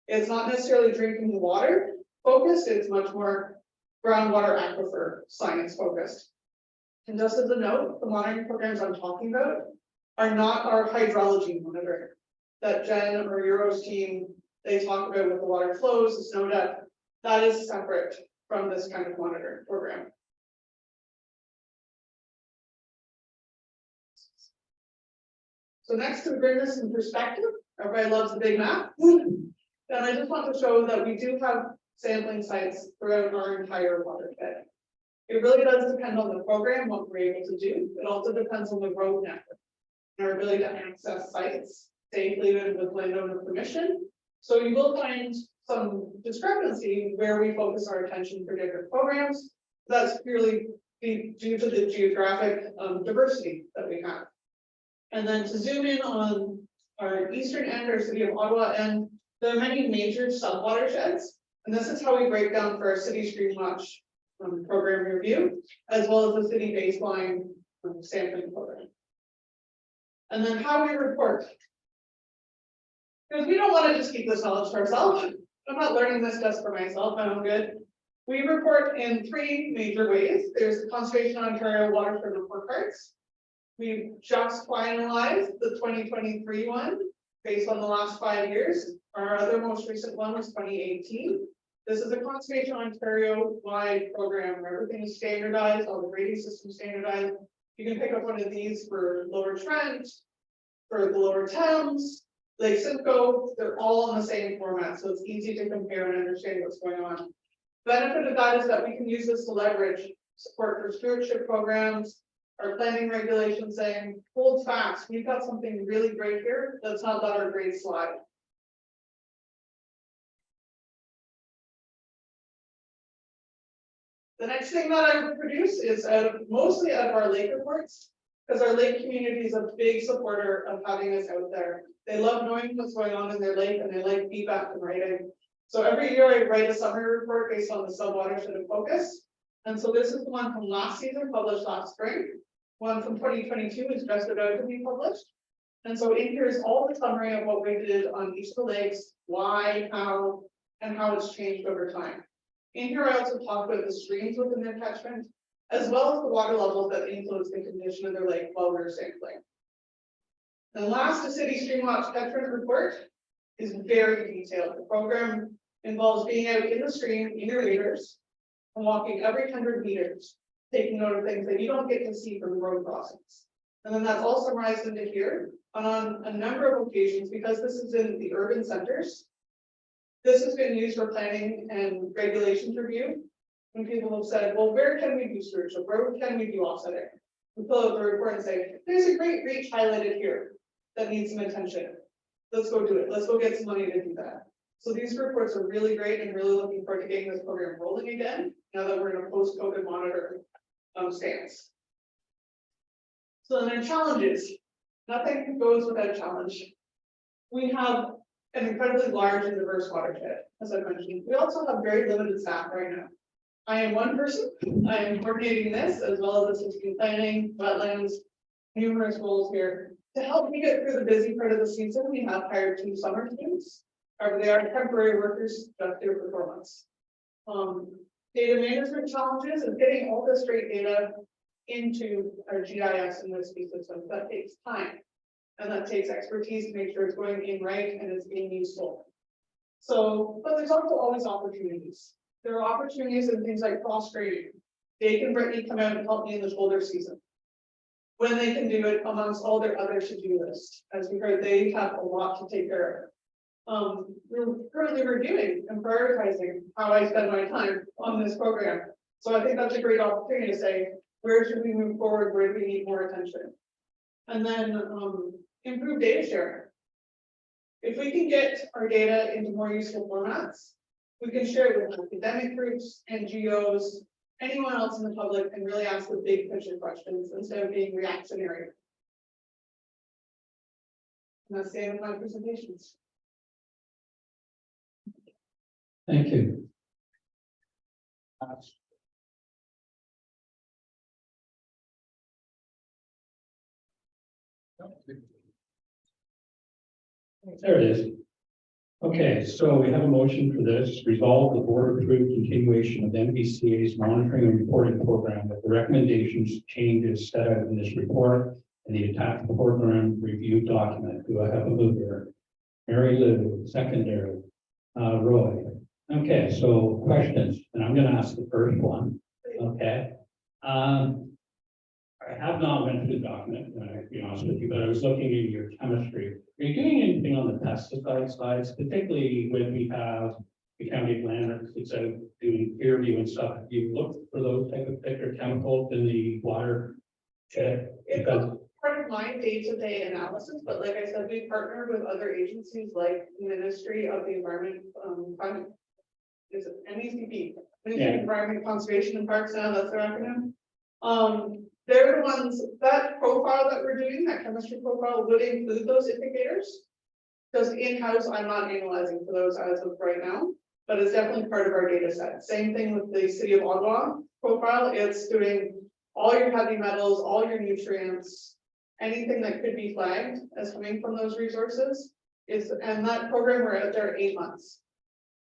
It's not necessarily drinking water focused, it's much more groundwater aquifer science focused. And just as a note, the monitoring programs I'm talking about are not our hydrology monitoring that Jen or Euro's team, they talk about with the water flows, the snow depth. That is separate from this kind of monitoring program. So next, to bring this in perspective, everybody loves a big map. And I just want to show that we do have sampling sites throughout our entire watershed. It really does depend on the program, what we're able to do. It also depends on the road network and our ability to access sites safely and with landowner permission. So you will find some discrepancy where we focus our attention for different programs. That's purely due to the geographic diversity that we have. And then to zoom in on our eastern end, our city of Ottawa, and there are many major subwatersheds. And this is how we break down for our city stream watch program review, as well as the city baseline sampling program. And then how we report. Because we don't want to just keep this knowledge to ourselves. I'm not learning this just for myself, my own good. We report in 3 major ways. There's the Conservation Ontario Watershed Report Cards. We've just finalized the 2023 one based on the last 5 years. Our other most recent one was 2018. This is a Conservation Ontario-wide program where everything is standardized, all the grading systems standardized. You can pick up one of these for Lower Trent, for the Lower Thames, Lake Simcoe. They're all in the same format, so it's easy to compare and understand what's going on. Benefit of that is that we can use this to leverage support for stewardship programs, our planning regulations saying, hold fast, we've got something really great here. Let's not let our grade slide. The next thing that I would produce is mostly out of our lake reports, because our lake community is a big supporter of having us out there. They love knowing what's going on in their lake and they like feedback and writing. So every year I write a summary report based on the sub-watershed of focus. And so this is the one from last season, published last spring. One from 2022 is just about to be published. And so in here is all the summary of what we did on each of the lakes, why, how, and how it's changed over time. In here, I also talk about the streams within their catchment, as well as the water levels that influence the condition of their lake while we're sampling. The last, the City Stream Watch catchment report is very detailed. The program involves being out in the stream in your waders and walking every 100 meters, taking note of things that you don't get to see from road crossings. And then that's all summarized into here. And on a number of occasions, because this is in the urban centers, this has been used for planning and regulations review. When people have said, well, where can we do stewardship? Where can we do offsetting? We pull out the report and say, there's a great reach highlighted here that needs some attention. Let's go do it. Let's go get some money to do that. So these reports are really great and really looking forward to getting this program rolling again, now that we're in a post-COVID monitor stance. So then challenges. Nothing goes without challenge. We have an incredibly large and diverse watershed, as I mentioned. We also have very limited staff right now. I am one person. I am coordinating this as well as assisting planning, wetlands, numerous roles here. To help me get through the busy part of the season, we have hired 2 summer students. They are temporary workers just there for 4 months. Data management challenges and getting all this great data into our GIS and OSP systems. That takes time. And that takes expertise to make sure it's going in right and it's being useful. So, but there's also always opportunities. There are opportunities in things like cross grading. Jake and Brittany come out and help me in the shoulder season. When they can do it amongst all their other to-do lists. As we heard, they have a lot to take care of. We're currently reviewing and prioritizing how I spend my time on this program. So I think that's a great opportunity to say, where should we move forward? Where do we need more attention? And then improve data sharing. If we can get our data into more useful formats, we can share it with academic groups, NGOs, anyone else in the public, and really ask the big picture questions instead of being reactionary. And that's the end of my presentations. Thank you. There it is. Okay, so we have a motion for this. Resolve the board approve continuation of MVCA's monitoring and reporting program with the recommendations, changes set out in this report and the attached program review document. Do I have a mover? Mary Lou, secondary. Roy. Okay, so questions, and I'm going to ask the first one. Okay. I have not went through the document, to be honest with you, but I was looking at your chemistry. Are you doing anything on the pesticide sides, particularly when we have the county planners that's out doing peer review and stuff? Have you looked for those type of thicker chemicals in the water? It's part of my day-to-day analysis, but like I said, we partner with other agencies like Ministry of the Environment, is it MECP? Ministry of Environment Conservation and Parks now, that's their acronym. They're the ones, that profile that we're doing, that chemistry profile would include those indicators. Because in-house, I'm not analyzing for those as of right now, but it's definitely part of our data set. Same thing with the City of Ottawa profile, it's doing all your heavy metals, all your nutrients, anything that could be flagged as coming from those resources is, and that program, we're out there 8 months.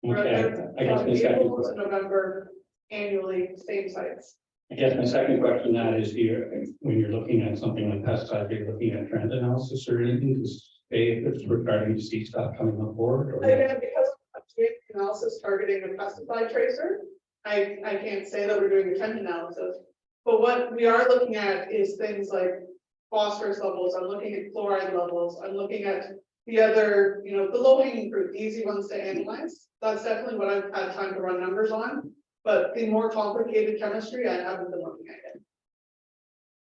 We're out there I guess from April to November annually, same sites. I guess my second question that is here, when you're looking at something like pesticides, you're looking at trend analysis or anything to say if it's regarding to see stuff coming on board? Or again, because I'm doing analysis targeting a pesticide tracer, I can't say that we're doing a trend analysis. But what we are looking at is things like phosphorus levels. I'm looking at chloride levels. I'm looking at the other, the low hanging fruit, the easy ones to analyze. That's definitely what I've had time to run numbers on. But the more complicated chemistry, I haven't been looking at it.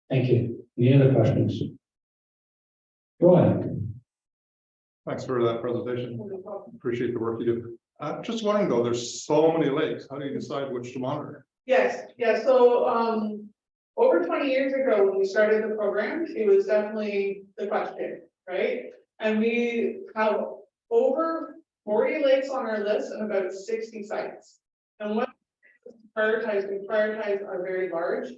Thank you. Any other questions? Go ahead. Thanks for that presentation. Appreciate the work you do. Just wondering though, there's so many lakes. How do you decide which to monitor? Yes, yeah, so, over 20 years ago, when we started the program, it was definitely the question, right? And we have over 40 lakes on our list and about 60 sites. And what we prioritize our very large,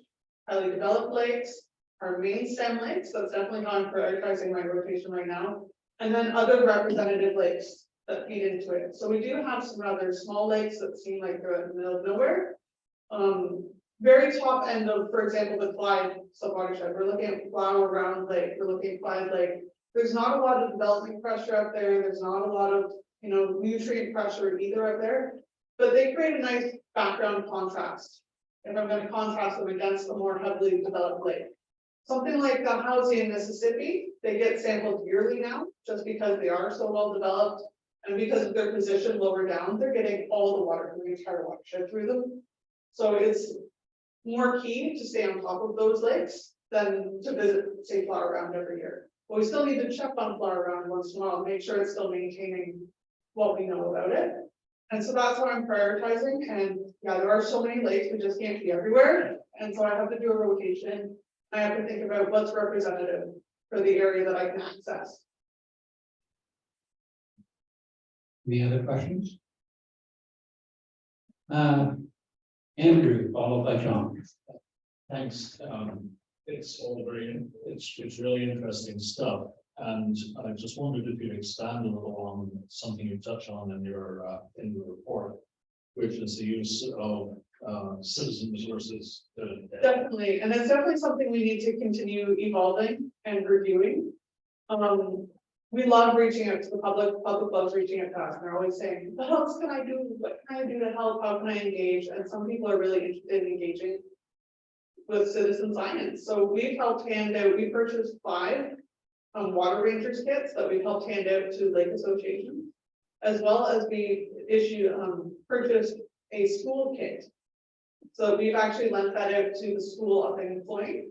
highly developed lakes, our main stem lakes, that's definitely how I'm prioritizing my rotation right now. And then other representative lakes that feed into it. So we do have some other small lakes that seem like they're in the middle of nowhere. Very top end of, for example, the Clyde subwatershed, we're looking at Flower Round Lake, we're looking at Clyde Lake. There's not a lot of development pressure up there, there's not a lot of, nutrient pressure either up there. But they create a nice background contrast. If I'm going to contrast them against the more heavily developed lake. Something like the housing in Mississippi, they get sampled yearly now, just because they are so well developed. And because of their position lower down, they're getting all the water from the entire watershed through them. So it's more key to stay on top of those lakes than to visit, say, Flower Round every year. But we still need to check on Flower Round once in a while, make sure it's still maintaining what we know about it. And so that's what I'm prioritizing. And yeah, there are so many lakes, we just can't be everywhere. And so I have to do a rotation. I have to think about what's representative for the area that I can access. Any other questions? Andrew, followed by John. Thanks. It's all it's really interesting stuff. And I just wondered if you'd expand a little on something you touch on in your report, which is the use of citizen resources. Definitely, and it's definitely something we need to continue evolving and reviewing. We love reaching out to the public loves reaching out to us, and they're always saying, what else can I do? What can I do to help? How can I engage? And some people are really interested in engaging with citizen science. So we've helped hand out, we purchased 5 water rangers kits that we've helped hand out to lake associations, as well as we purchased a school kit. So we've actually lent that out to the school up in Floyd.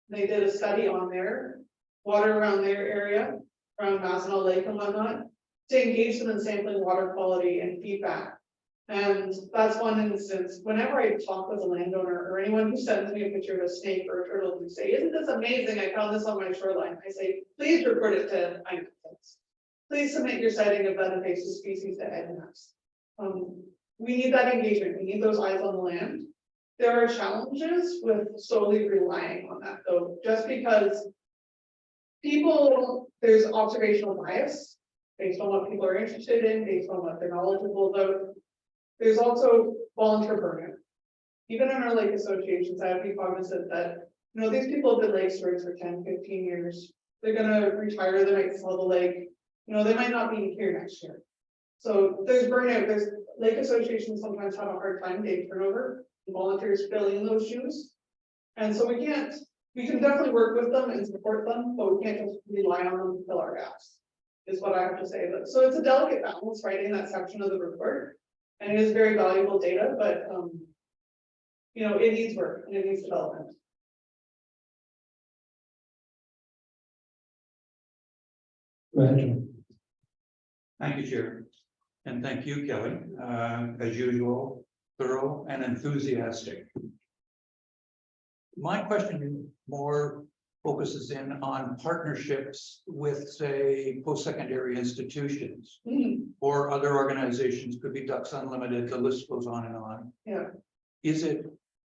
They did a study on their water around their area, around Mazenal Lake and whatnot, to engage them in sampling water quality and feedback. And that's one instance, whenever I talk with a landowner or anyone who sends me a picture of a snake or a turtle, who say, isn't this amazing? I found this on my shoreline. I say, please report it to INACS. Please submit your sighting of that invasive species to INACS. We need that engagement. We need those eyes on the land. There are challenges with solely relying on that though, just because there's observational bias based on what people are interested in, based on what they're knowledgeable about. There's also volunteer burnout. Even in our lake associations, I have to be cognizant that, these people have been lake stewards for 10, 15 years. They're gonna retire, they might sell the lake, they might not be here next year. So there's burnout, there's lake associations sometimes have a hard time getting turnover, volunteers filling in those shoes. And so we can definitely work with them and support them, but we can't just rely on them to fill our gaps, is what I have to say. So it's a delicate balance writing that section of the report. And it is very valuable data, but it needs work and it needs development. Go ahead, John. Thank you, Chair. And thank you, Kelly, as usual, thorough and enthusiastic. My question more focuses in on partnerships with, say, post-secondary institutions or other organizations, could be Ducks Unlimited, the list goes on and on. Yeah. Is it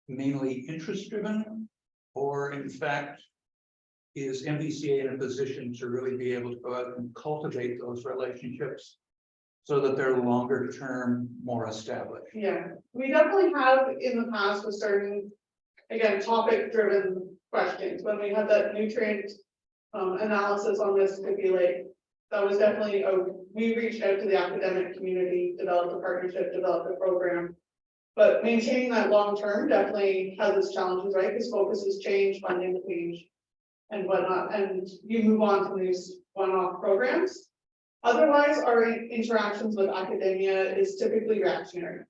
mainly interest-driven, or in fact, is MVCA in a position to really be able to go out and cultivate those relationships so that they're longer term, more established? Yeah, we definitely have in the past with certain, again, topic driven questions. When we had that nutrient analysis on Mississippi Lake, that was definitely, we reached out to the academic community, developed a partnership, developed a program. But maintaining that long term definitely has its challenges, right? Because focuses change, funding change, and whatnot, and you move on to these one-off programs. Otherwise, our interactions with academia is typically reactionary.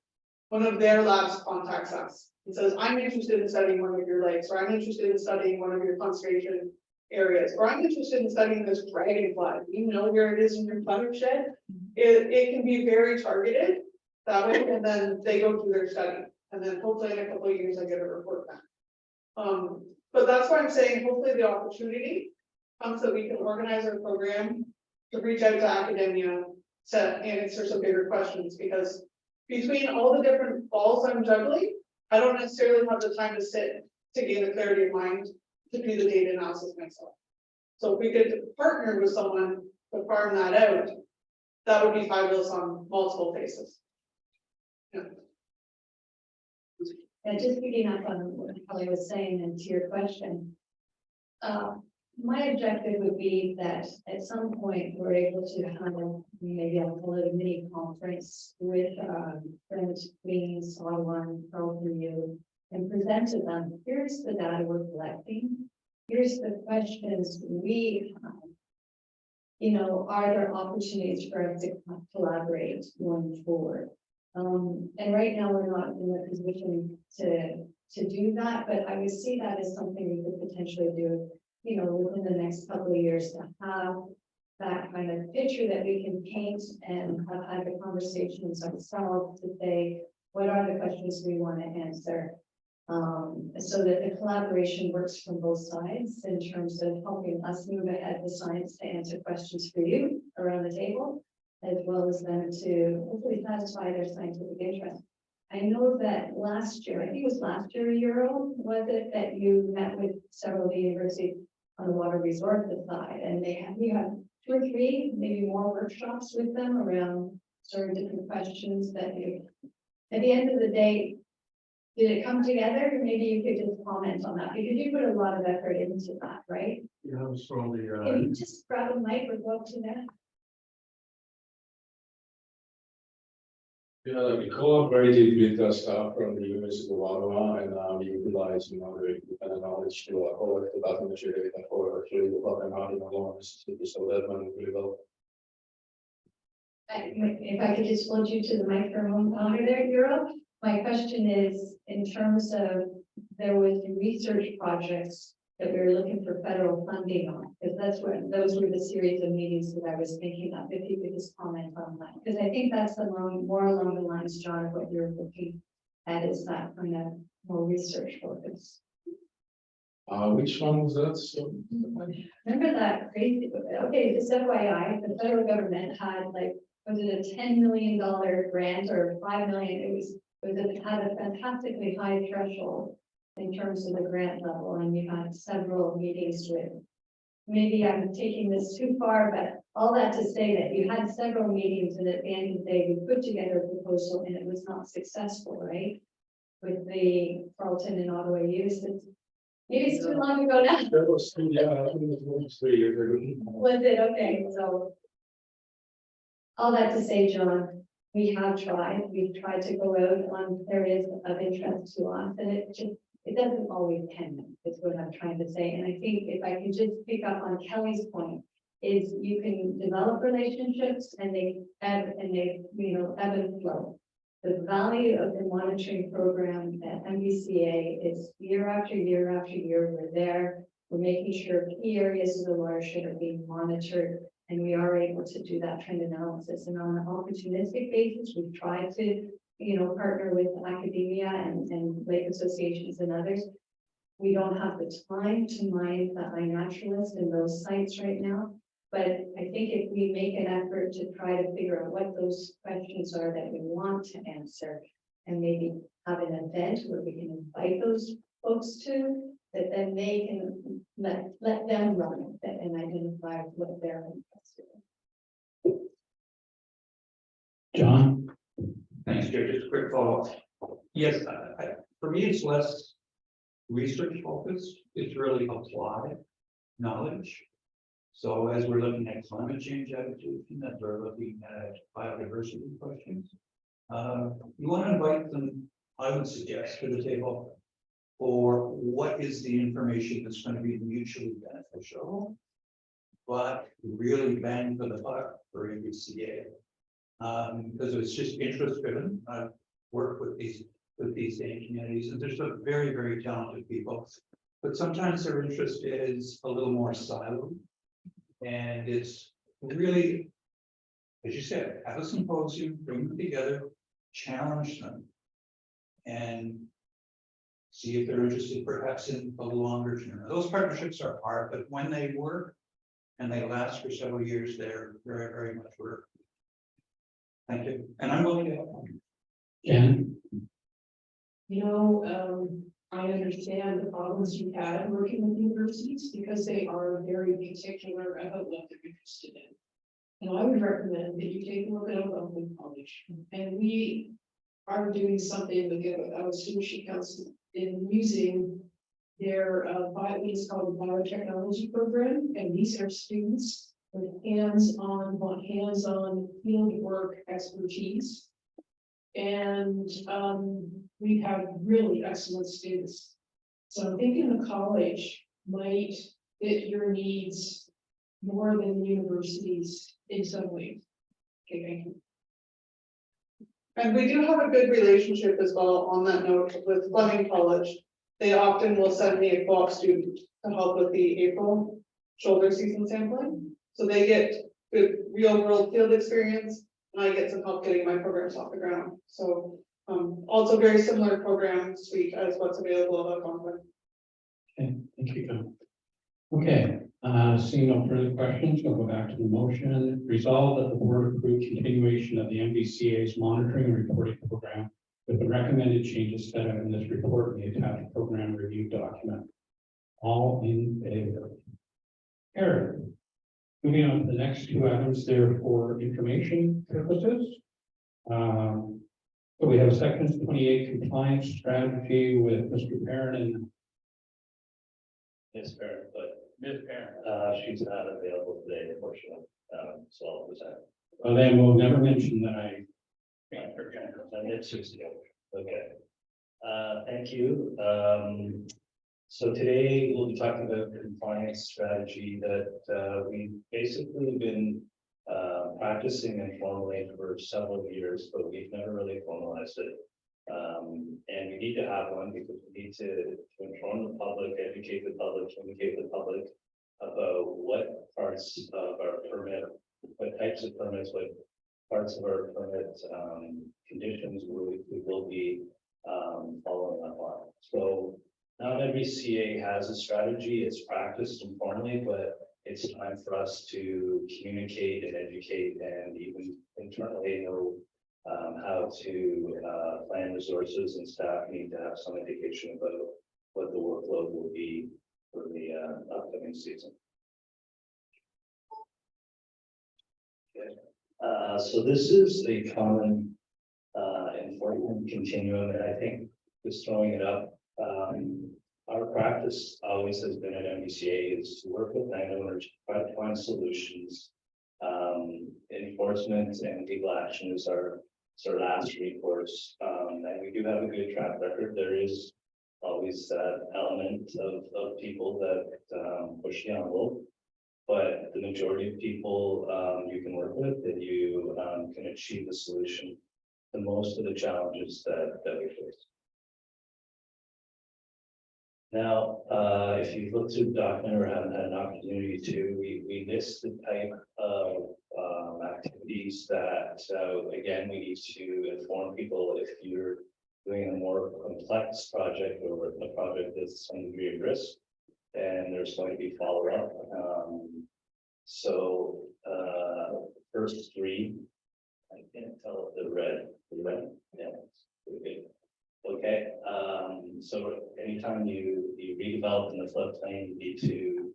One of their labs contacts us and says, I'm interested in studying one of your lakes, or I'm interested in studying one of your conservation areas, or I'm interested in studying this dragonfly. You know where it is in your watershed. It can be very targeted that way, and then they go through their study. And then hopefully in a couple of years I get a report back. But that's why I'm saying hopefully the opportunity comes that we can organize our program to reach out to academia to answer some bigger questions, because between all the different balls I'm juggling, I don't necessarily have the time to sit to gain a clarity of mind to do the data analysis myself. So if we could partner with someone to farm that out, that would be fabulous on multiple faces. Yeah. And just picking up on what Kelly was saying and to your question. My objective would be that at some point we're able to have maybe I'll call it a mini conference with Brent, Queens, Ottawa, Carlton U, and present to them, here's the data we're collecting, here's the questions we have. You know, are there opportunities for us to collaborate going forward? And right now we're not in a position to do that, but I would see that as something we could potentially do, you know, within the next couple of years, to have that kind of picture that we can paint and have had the conversations ourselves to say, what are the questions we want to answer? So that the collaboration works from both sides in terms of helping us move ahead with science to answer questions for you around the table, as well as them to hopefully satisfy their scientific interest. I know that last year, I think it was last year, Euro, was it that you met with several of the universities on the water resources side, and you had 2 or 3, maybe more workshops with them around sort of different questions that you, at the end of the day, did it come together? Maybe you could just comment on that, because you put a lot of effort into that, right? Yeah, it was from the, Can you just grab a mic or go up to that? Yeah, we collaborated with the staff from the University of Ottawa, and we utilized, the independent knowledge to collect the bathymetry data for actually the Buck and Harding along Mississippi, so that went really well. If I could just hold you to the microphone longer there, Euro. My question is, in terms of, there was research projects that we were looking for federal funding on, because those were the series of meetings that I was thinking of, if you could just comment on that, because I think that's more along the lines, John, of what you're looking at, is that kind of more research focus. Which one was that? So, Remember that crazy, okay, just FYI, the federal government had like, was it a $10 million grant or $5 million? It had a fantastically high threshold in terms of the grant level, and you had several meetings with. Maybe I'm taking this too far, but all that to say that you had several meetings, and at the end of the day, we put together a proposal and it was not successful, right? With the Carlton and Ottawa use, maybe it's too long ago now. that was, yeah, I think it was 3 years ago. Was it? Okay, so. All that to say, John, we've tried to go out on areas of interest to us, and it doesn't always pan out, is what I'm trying to say. And I think if I can just pick up on Kelly's point, is you can develop relationships and they ebb and flow. The value of the monitoring program at MBCA is year after year after year, we're there. We're making sure key areas of the watershed are being monitored, and we are able to do that trend analysis. And on an opportunistic basis, we've tried to, partner with academia and lake associations and others. We don't have the time to mine the iNaturalist in those sites right now. But I think if we make an effort to try to figure out what those questions are that we want to answer, and maybe have an event where we can invite those folks to, that then they can let them run it and identify what they're interested in. John? Thanks, Joe. Just a quick follow-up. Yes, for me, it's less research focused. It's really applied knowledge. So as we're looking at climate change adaptation, as we're looking at biodiversity questions, you want to invite them, I would suggest, to the table for what is the information that's going to be mutually beneficial, but really bang for the buck for MBCA. Because it's just interest driven. I've worked with these same communities, and there's some very, very talented people, but sometimes their interest is a little more siloed. And it's really, as you said, have a symposium, bring them together, challenge them, and see if they're interested perhaps in a longer term. Those partnerships are hard, but when they work and they last for several years, they're very, very much work. Thank you. And I'm willing to help. Jen, You know, I understand the problems you've had working with universities because they are very particular about what they're interested in. And I would recommend that you take a look at Algonquin College, and we are doing something with our Stewardship Council in using their it's called a biotechnology program, and these are students with hands-on field work expertise. And we have really excellent students. So I'm thinking the college might fit your needs more than universities in some ways. Okay, thank you. And we do have a good relationship as well on that note with Fleming College. They often will send me a co-op student to help with the April shoulder season sampling. So they get good real world field experience, and I get some help getting my programs off the ground. So also very similar program suite as what's available at Algonquin. okay, thank you, John. Okay, seeing no further questions, we'll go back to the motion. Resolve that the board approve continuation of the MBCA's monitoring and reporting program with the recommended changes set out in this report and the attached program review document. All in favor? Carried. Moving on to the next two items there for information purposes. So we have section 28 compliance strategy with Mr. Perrin and Ms. Parent, but Ms. Parent, she's not available today, unfortunately, so I'll present. well, then we'll never mention that I. And it's 60. Okay. Thank you. So today we'll be talking about the compliance strategy that we've basically been practicing informally for several years, but we've never really formalized it. And we need to have one because we need to inform the public, educate the public, communicate with the public about what parts of our permit, what types of permits, what parts of our permit conditions we will be following up on. So not every CA has a strategy, it's practiced informally, but it's time for us to communicate and educate and even internally know how to plan resources, and staff need to have some indication about what the workload will be for the upcoming season. Okay. So this is a common enforcement continuum, and I think just throwing it up, our practice always has been at MBCA is to work with landowners, try to find solutions. Enforcement and legal action is our last recourse, and we do have a good track record. There is always that element of people that push the envelope, but the majority of people you can work with, and you can achieve the solution to most of the challenges that we face. Now, if you've looked through the document or haven't had an opportunity to, we list the type of activities that, again, we need to inform people if you're doing a more complex project or a project that's some degree of risk, and there's going to be follow-up. So first three, I can't tell if they're red, yeah, pretty good. Okay, so anytime you redevelop in the floodplain, you need to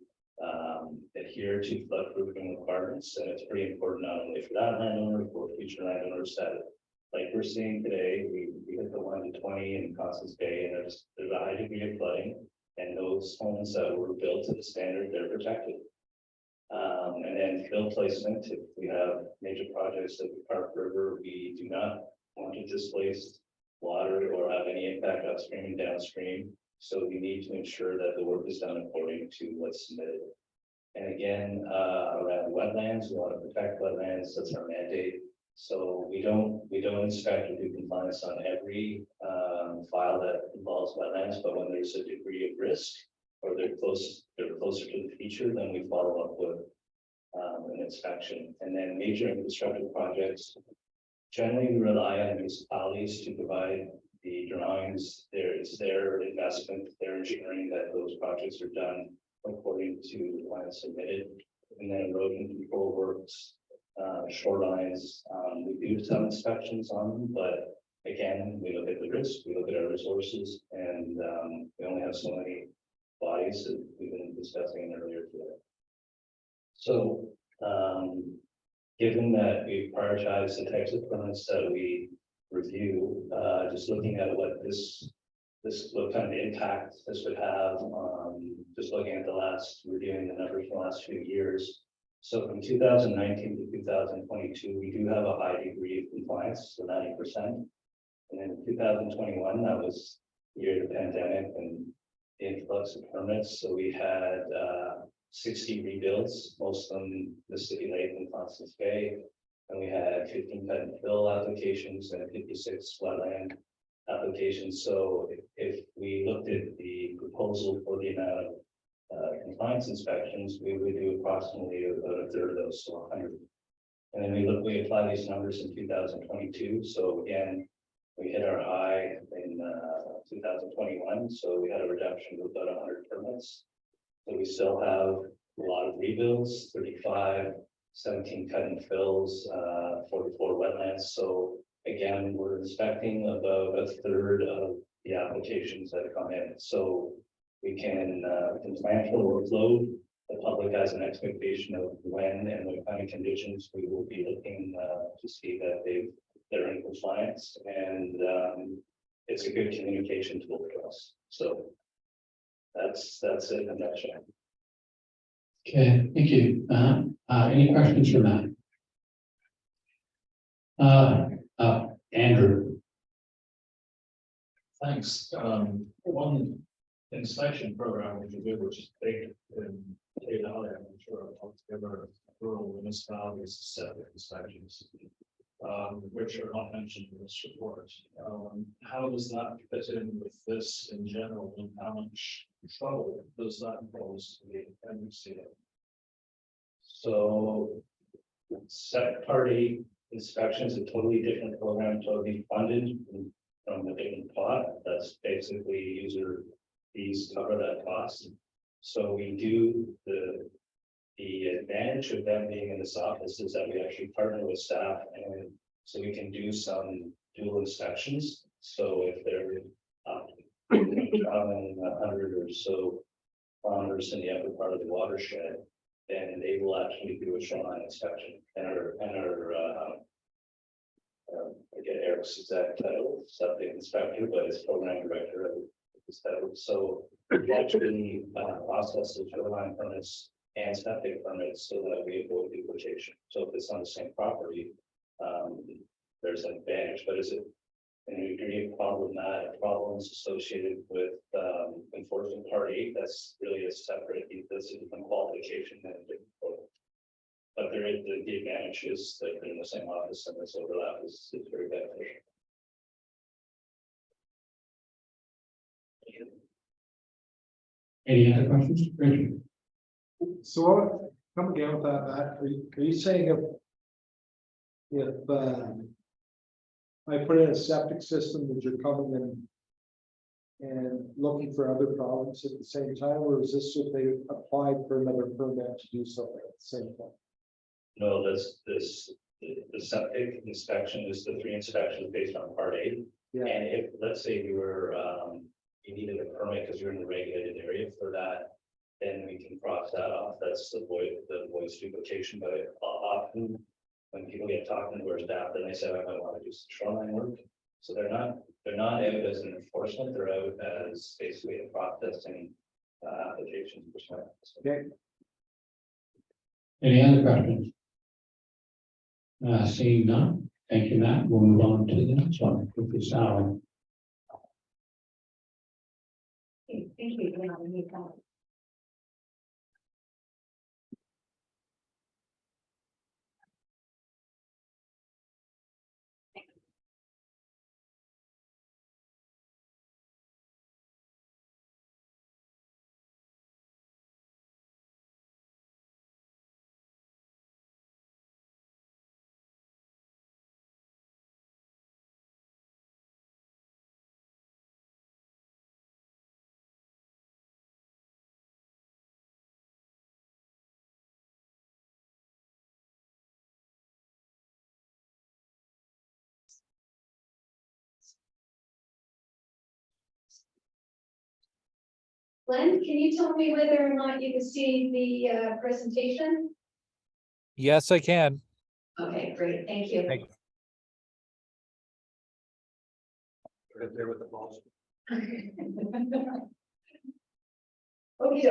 adhere to floodproofing requirements, and it's pretty important not only for that landowner, for future landowners that, like we're seeing today, we hit the 1 to 20 in Constance Bay, and there's a high degree of flooding, and those homes that were built to the standard, they're protected. And then fill placement, if we have major projects like the Park River, we do not want to displace water or have any impact upstream and downstream. So we need to ensure that the work is done according to what's submitted. And again, around wetlands, we want to protect wetlands, that's our mandate. So we don't inspect or do compliance on every file that involves wetlands, but when there's a degree of risk or they're closer to the feature, then we follow up with an inspection. And then major infrastructure projects, generally we rely on municipalities to provide the drawings, it's their investment, their ensuring that those projects are done according to the plan submitted. And then erosion control works, shorelines, we do some inspections on them, but again, we look at the risk, we look at our resources, and we only have so many bodies that we've been discussing earlier today. So, given that we prioritize the types of permits that we review, just looking at what what kind of impact this would have, just looking at reviewing the numbers from the last few years. So from 2019 to 2022, we do have a high degree of compliance, so 90%. And then in 2021, that was the year of the pandemic and the influx of permits. So we had 60 rebuilds, most of them the City Lake and Constance Bay. And we had 15 cut and fill applications and 56 wetland applications. So if we looked at the proposal for the amount of compliance inspections, we would do approximately about a third of those, so 100. And then we apply these numbers in 2022. So again, we hit our high in 2021. So we had a reduction of about 100 permits. So we still have a lot of rebuilds, 35, 17 cut and fills, 44 wetlands. So again, we're inspecting about a third of the applications that come in. So we can plan for the workload. The public has an expectation of when and what kind of conditions we will be looking to see that they're in compliance, and it's a good communication tool for us. So that's it in a nutshell. Okay, thank you. Any questions for Matt? Andrew. Thanks. One inspection program which you did, which is big in Cape Valley, I'm sure altogether rural municipalities, septic inspections, which are not mentioned in this report. How does that fit in with this in general, and how much trouble does that pose to the NUC? So set party inspection is a totally different program, totally funded from a different pot. That's basically user fees cover that cost. So we do the advantage of them being in this office is that we actually partner with staff, and so we can do some dual inspections. So if they're traveling 100 or so kilometers in the upper part of the watershed, then they will actually do a shoreline inspection. And our I get Eric's exact title, septic inspector, but it's program director of this title. So we actually process the shoreline permits and septic permits so that we avoid duplication. So if it's on the same property, there's an advantage, but is it an degree of problems associated with enforcement party? That's really a separate, that's a different qualification than a different program. But there is the advantage is that they're in the same office, and this overlap is very beneficial. Any other questions? Richard? So come again with that, Matt. Are you saying if I put in a septic system that you're coming in and looking for other problems at the same time, or is this if they applied for another permit to do something at the same time? No, the septic inspection is the 3 inspections based on part A. Yeah. And if, let's say you were, you needed a permit because you're in the regulated area for that, then we can cross that off. That's the voice duplication. But often when people get talking to our staff, then they say, I want to do some shoreline work. So they're not out as an enforcement, they're out as basically a processing application perspective. Okay. Any other questions? Seeing none, thank you, Matt. We'll move on to the next one, which is Sally. Thank you. Glenn, can you tell me whether or not you can see the presentation? Yes, I can. Okay, great, thank you. Thank- Right there with the balls. Okay,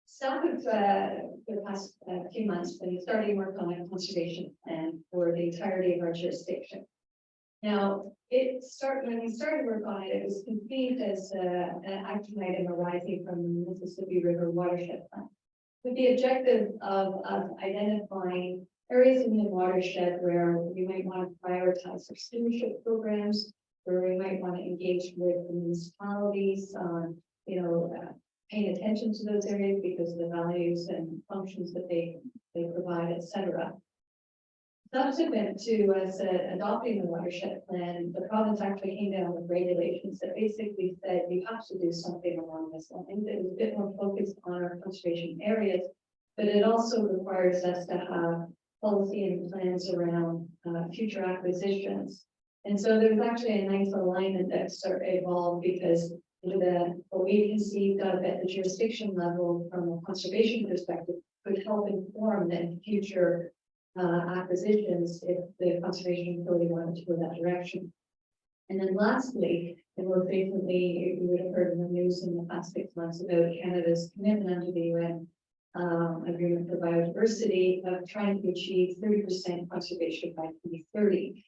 staff have, for the past few months, been starting work on a conservation plan for the entirety of our jurisdiction. Now, when we started work on it, it was conceived as an action item arising from the Mississippi River watershed plan, with the objective of identifying areas in the watershed where we might want to prioritize our stewardship programs, where we might want to engage with the municipalities on, paying attention to those areas because of the values and functions that they provide, etc. Subsequent to us adopting the watershed plan, the province actually came down with regulations that basically said you have to do something along this line. It was a bit more focused on our conservation areas, but it also requires us to have policy and plans around future acquisitions. And so there's actually a nice alignment that evolved because what we conceived of at the jurisdiction level from a conservation perspective could help inform then future acquisitions if the conservation authority wanted to go that direction. And then lastly, and more frequently, you would have heard in the news in the past 6 months about Canada's commitment under the UN agreement for biodiversity of trying to achieve 30% conservation by 2030.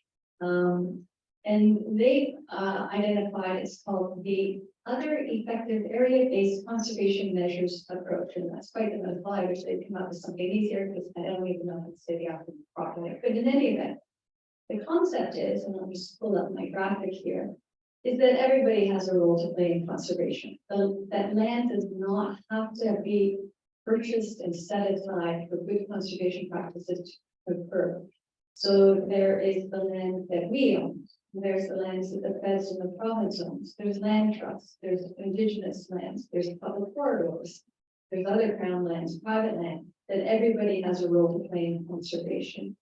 And they identified it's called the other effective area-based conservation measures approach, and that's quite the mouthful. I wish they'd come up with something easier because I don't even know how to say the acronym properly. But in any event, the concept is, and let me just pull up my graphic here, is that everybody has a role to play in conservation. That land does not have to be purchased and set aside for good conservation practices to occur. So there is the land that we own. There's the lands that the feds and the province owns. There's land trusts. There's indigenous lands. There's public corridors. There's other crown lands, private land, that everybody has a role to play in conservation.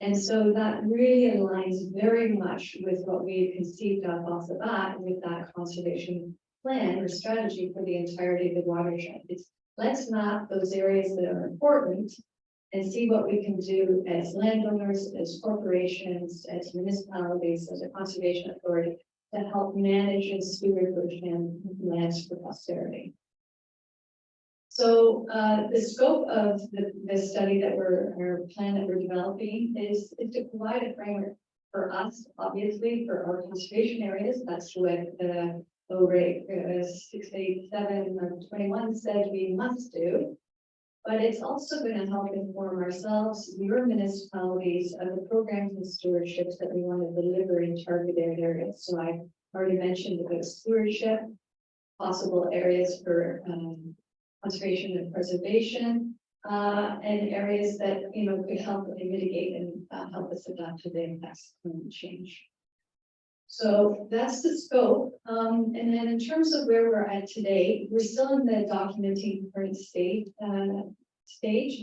And so that really aligns very much with what we conceived of off the bat with that conservation plan or strategy for the entirety of the watershed. It's let's map those areas that are important and see what we can do as landowners, as corporations, as municipalities, as a conservation authority to help manage and steward those lands for posterity. So the scope of the study that our plan that we're developing is to provide a framework for us, obviously, for our conservation areas. That's what the OREG 687/21 said we must do. But it's also going to help inform ourselves, your municipalities, of the programs and stewardships that we want to deliver in targeted areas. So I already mentioned about stewardship, possible areas for conservation and preservation, and areas that could help mitigate and help us adapt to the impacts of climate change. So that's the scope. And then in terms of where we're at today, we're still in the documenting current stage, and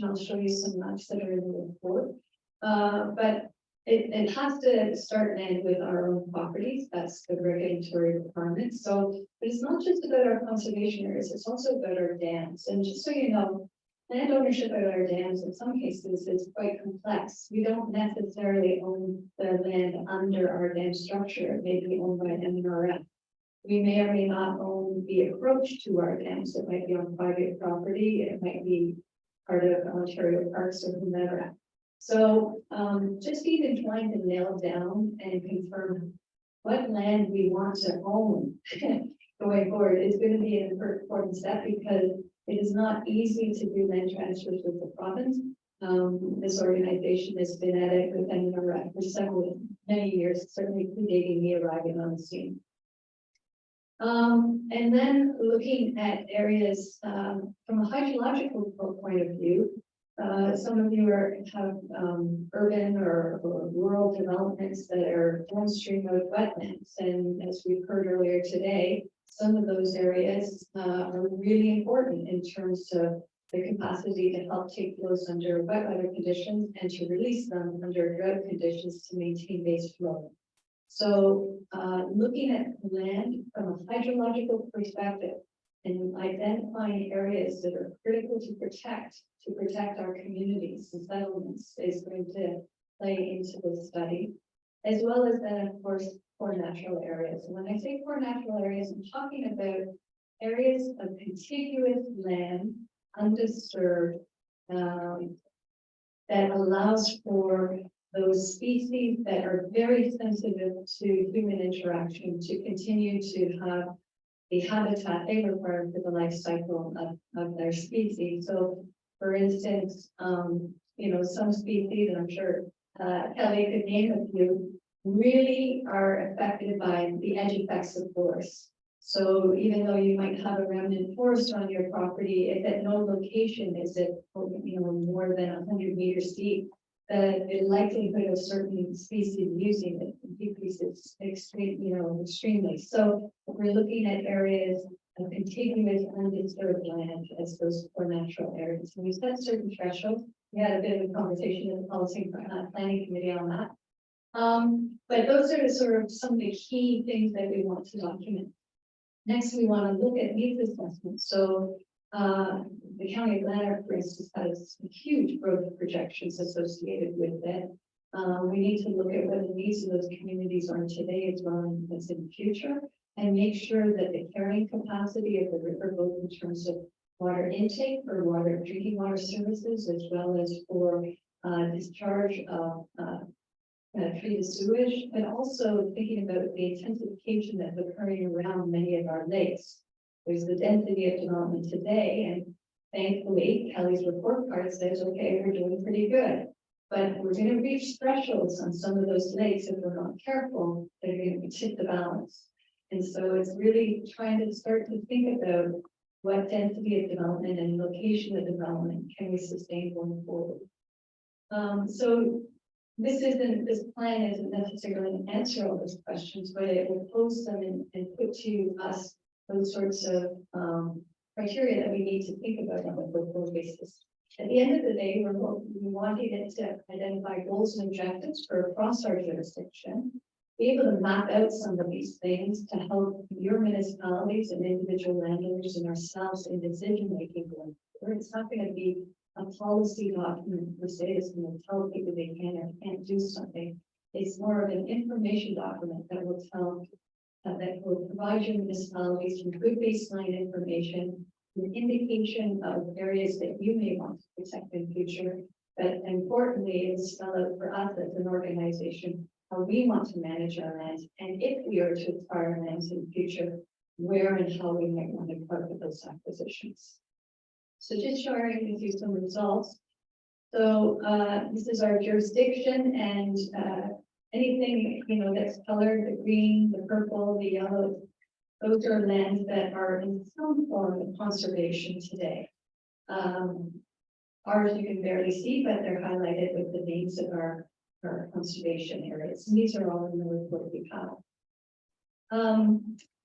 I'll show you some maps that are in the report. But it has to start and end with our own properties. That's the regulatory requirement. So but it's not just about our conservation areas, it's also about our dams. And just so you know, land ownership of our dams in some cases is quite complex. We don't necessarily own the land under our dam structure. It may be owned by an MNRF. We may or may not own the approach to our dams. It might be on private property. It might be part of Ontario Parks or whomever. So just even trying to nail down and confirm what land we want to own going forward is going to be an important step because it is not easy to do land transfers with the province. This organization has been at it with MNRF for many years, certainly predating me arriving on the scene. And then looking at areas from a hydrological point of view, some of you have urban or rural developments that are downstream of wetlands. And as we've heard earlier today, some of those areas are really important in terms of the capacity to help take flows under wet weather conditions and to release them under drought conditions to maintain base flow. So, looking at land from a hydrological perspective and identifying areas that are critical to protect our communities and settlements is going to play into this study. As well as then, of course, core natural areas. And when I say core natural areas, I'm talking about areas of contiguous land, undisturbed, that allows for those species that are very sensitive to human interaction to continue to have the habitat they require for the life cycle of their species. So, for instance, some species, and I'm sure Kelly could name a few, really are affected by the edge effects of forest. So even though you might have a remnant forest on your property, if at no location is it, more than 100 meters deep, the likelihood of certain species using it decreases extremely. So we're looking at areas of contiguous undisturbed land as those core natural areas. And we set certain thresholds. We had a bit of a conversation in the policy planning committee on that. But those are sort of some of the key things that we want to document. Next, we want to look at needs assessments. So the County of Lanark, for instance, has huge growth projections associated with it. We need to look at what the needs of those communities are today as well as in the future, and make sure that the carrying capacity of the river, both in terms of water intake for drinking water services, as well as for discharge of treated sewage, but also thinking about the intensification that's occurring around many of our lakes. There's the density of development today, and thankfully, Kelly's report card says, okay, we're doing pretty good. But we're going to reach thresholds on some of those lakes if we're not careful, that are going to tip the balance. And so it's really trying to start to think about what density of development and location of development can we sustain going forward. So this plan isn't necessarily an answer all those questions, but it will pose them and put to us those sorts of criteria that we need to think about on a go-forward basis. At the end of the day, we wanted it to identify goals and objectives for across our jurisdiction, be able to map out some of these things to help your municipalities and individual landowners and ourselves in decision-making going forward. It's not going to be a policy document per se is going to tell people they can or can't do something. It's more of an information document that will that will provide your municipalities with good baseline information, an indication of areas that you may want to protect in the future, but importantly, it's spell out for us as an organization how we want to manage our lands, and if we are to acquire lands in the future, where and how we might want to part with those acquisitions. So just sharing with you some results. So this is our jurisdiction, and anything that's colored, the green, the purple, the yellow, those are lands that are in some form of conservation today. Ours you can barely see, but they're highlighted with the names of our conservation areas. And these are all in the report we have.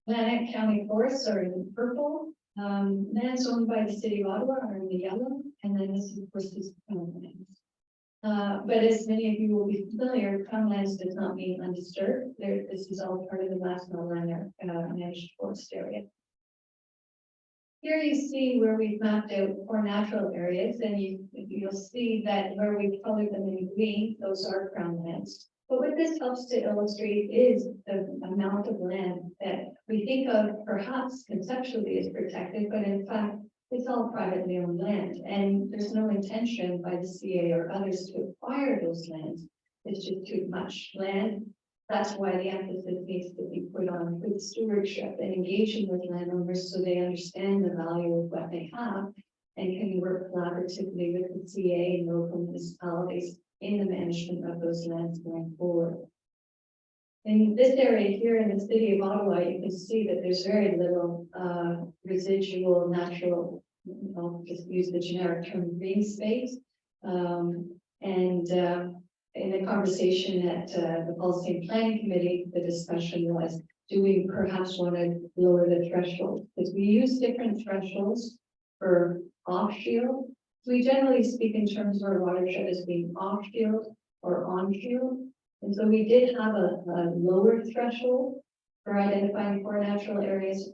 Lanark County forests are in purple. Lands owned by the city of Ottawa are in the yellow, and then this of course is crown lands. But as many of you will be familiar, crown lands does not mean undisturbed. This is all part of the National Lanark managed forest area. Here you see where we've mapped out core natural areas, and you'll see that where we've colored them in green, those are crown lands. But what this helps to illustrate is the amount of land that we think of perhaps conceptually as protected, but in fact, it's all privately owned land, and there's no intention by the CA or others to acquire those lands. It's just too much land. That's why the emphasis needs to be put on good stewardship and engaging with landowners so they understand the value of what they have and can work collaboratively with the CA and local municipalities in the management of those lands going forward. In this area here in the city of Ottawa, you can see that there's very little residual natural, I'll just use the generic term green space. In the conversation at the Policy and Planning Committee, the discussion was, do we perhaps want to lower the threshold? Because we use different thresholds for off-field. We generally speak in terms of our watershed as being off-field or on-field. And so we did have a lower threshold for identifying core natural areas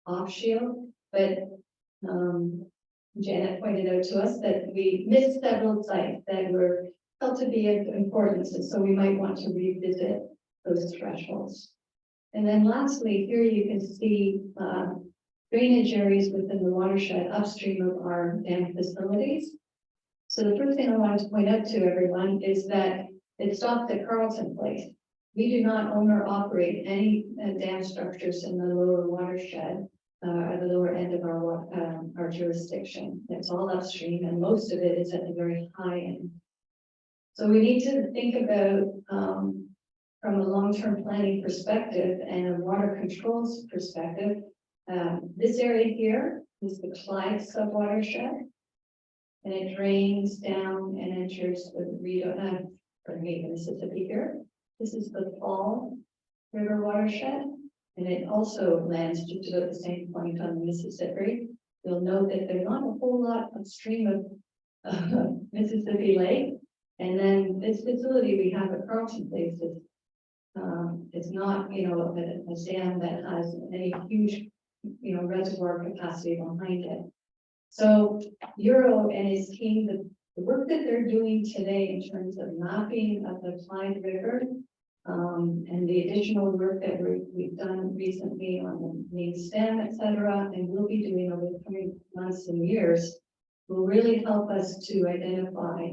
off shield, but Janet pointed out to us that we missed several sites that were felt to be of importance, and so we might want to revisit those thresholds. And then lastly, here you can see drainage areas within the watershed upstream of our dam facilities. So the first thing I wanted to point out to everyone is that it stops at Carlton Place. We do not own or operate any dam structures in the lower watershed, at the lower end of our jurisdiction. It's all upstream, and most of it is at the very high end. So we need to think about, from a long-term planning perspective and a water controls perspective, this area here is the Clyde subwatershed, and it drains down and enters the Mississippi here. This is the Fall River watershed, and it also lands just about the same point on the Mississippi. You'll note that there's not a whole lot upstream of Mississippi Lake. And then this facility we have at Carlton Place is not, you know, a dam that has any huge, you know, reservoir capacity behind it. So Euro and his team, the work that they're doing today in terms of mapping of the Clyde River, and the additional work that we've done recently on the main stem, et cetera, and we'll be doing over the coming months and years, will really help us to identify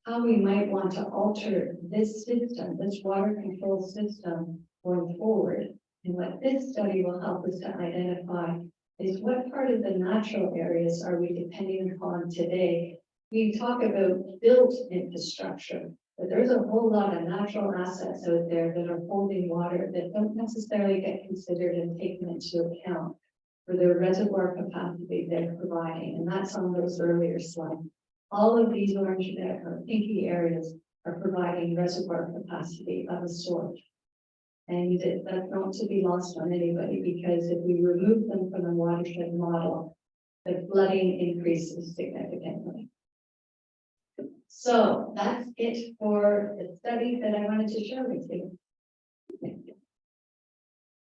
how we might want to alter this system, this water control system going forward. And what this study will help us to identify is what part of the natural areas are we depending upon today. We talk about built infrastructure, but there's a whole lot of natural assets out there that are holding water that don't necessarily get considered and taken into account for the reservoir capacity they're providing. And that's on those earlier slides. All of these orange or pinky areas are providing reservoir capacity of a sort. And that's not to be lost on anybody, because if we remove them from the watershed model, the flooding increases significantly. So that's it for the study that I wanted to share with you.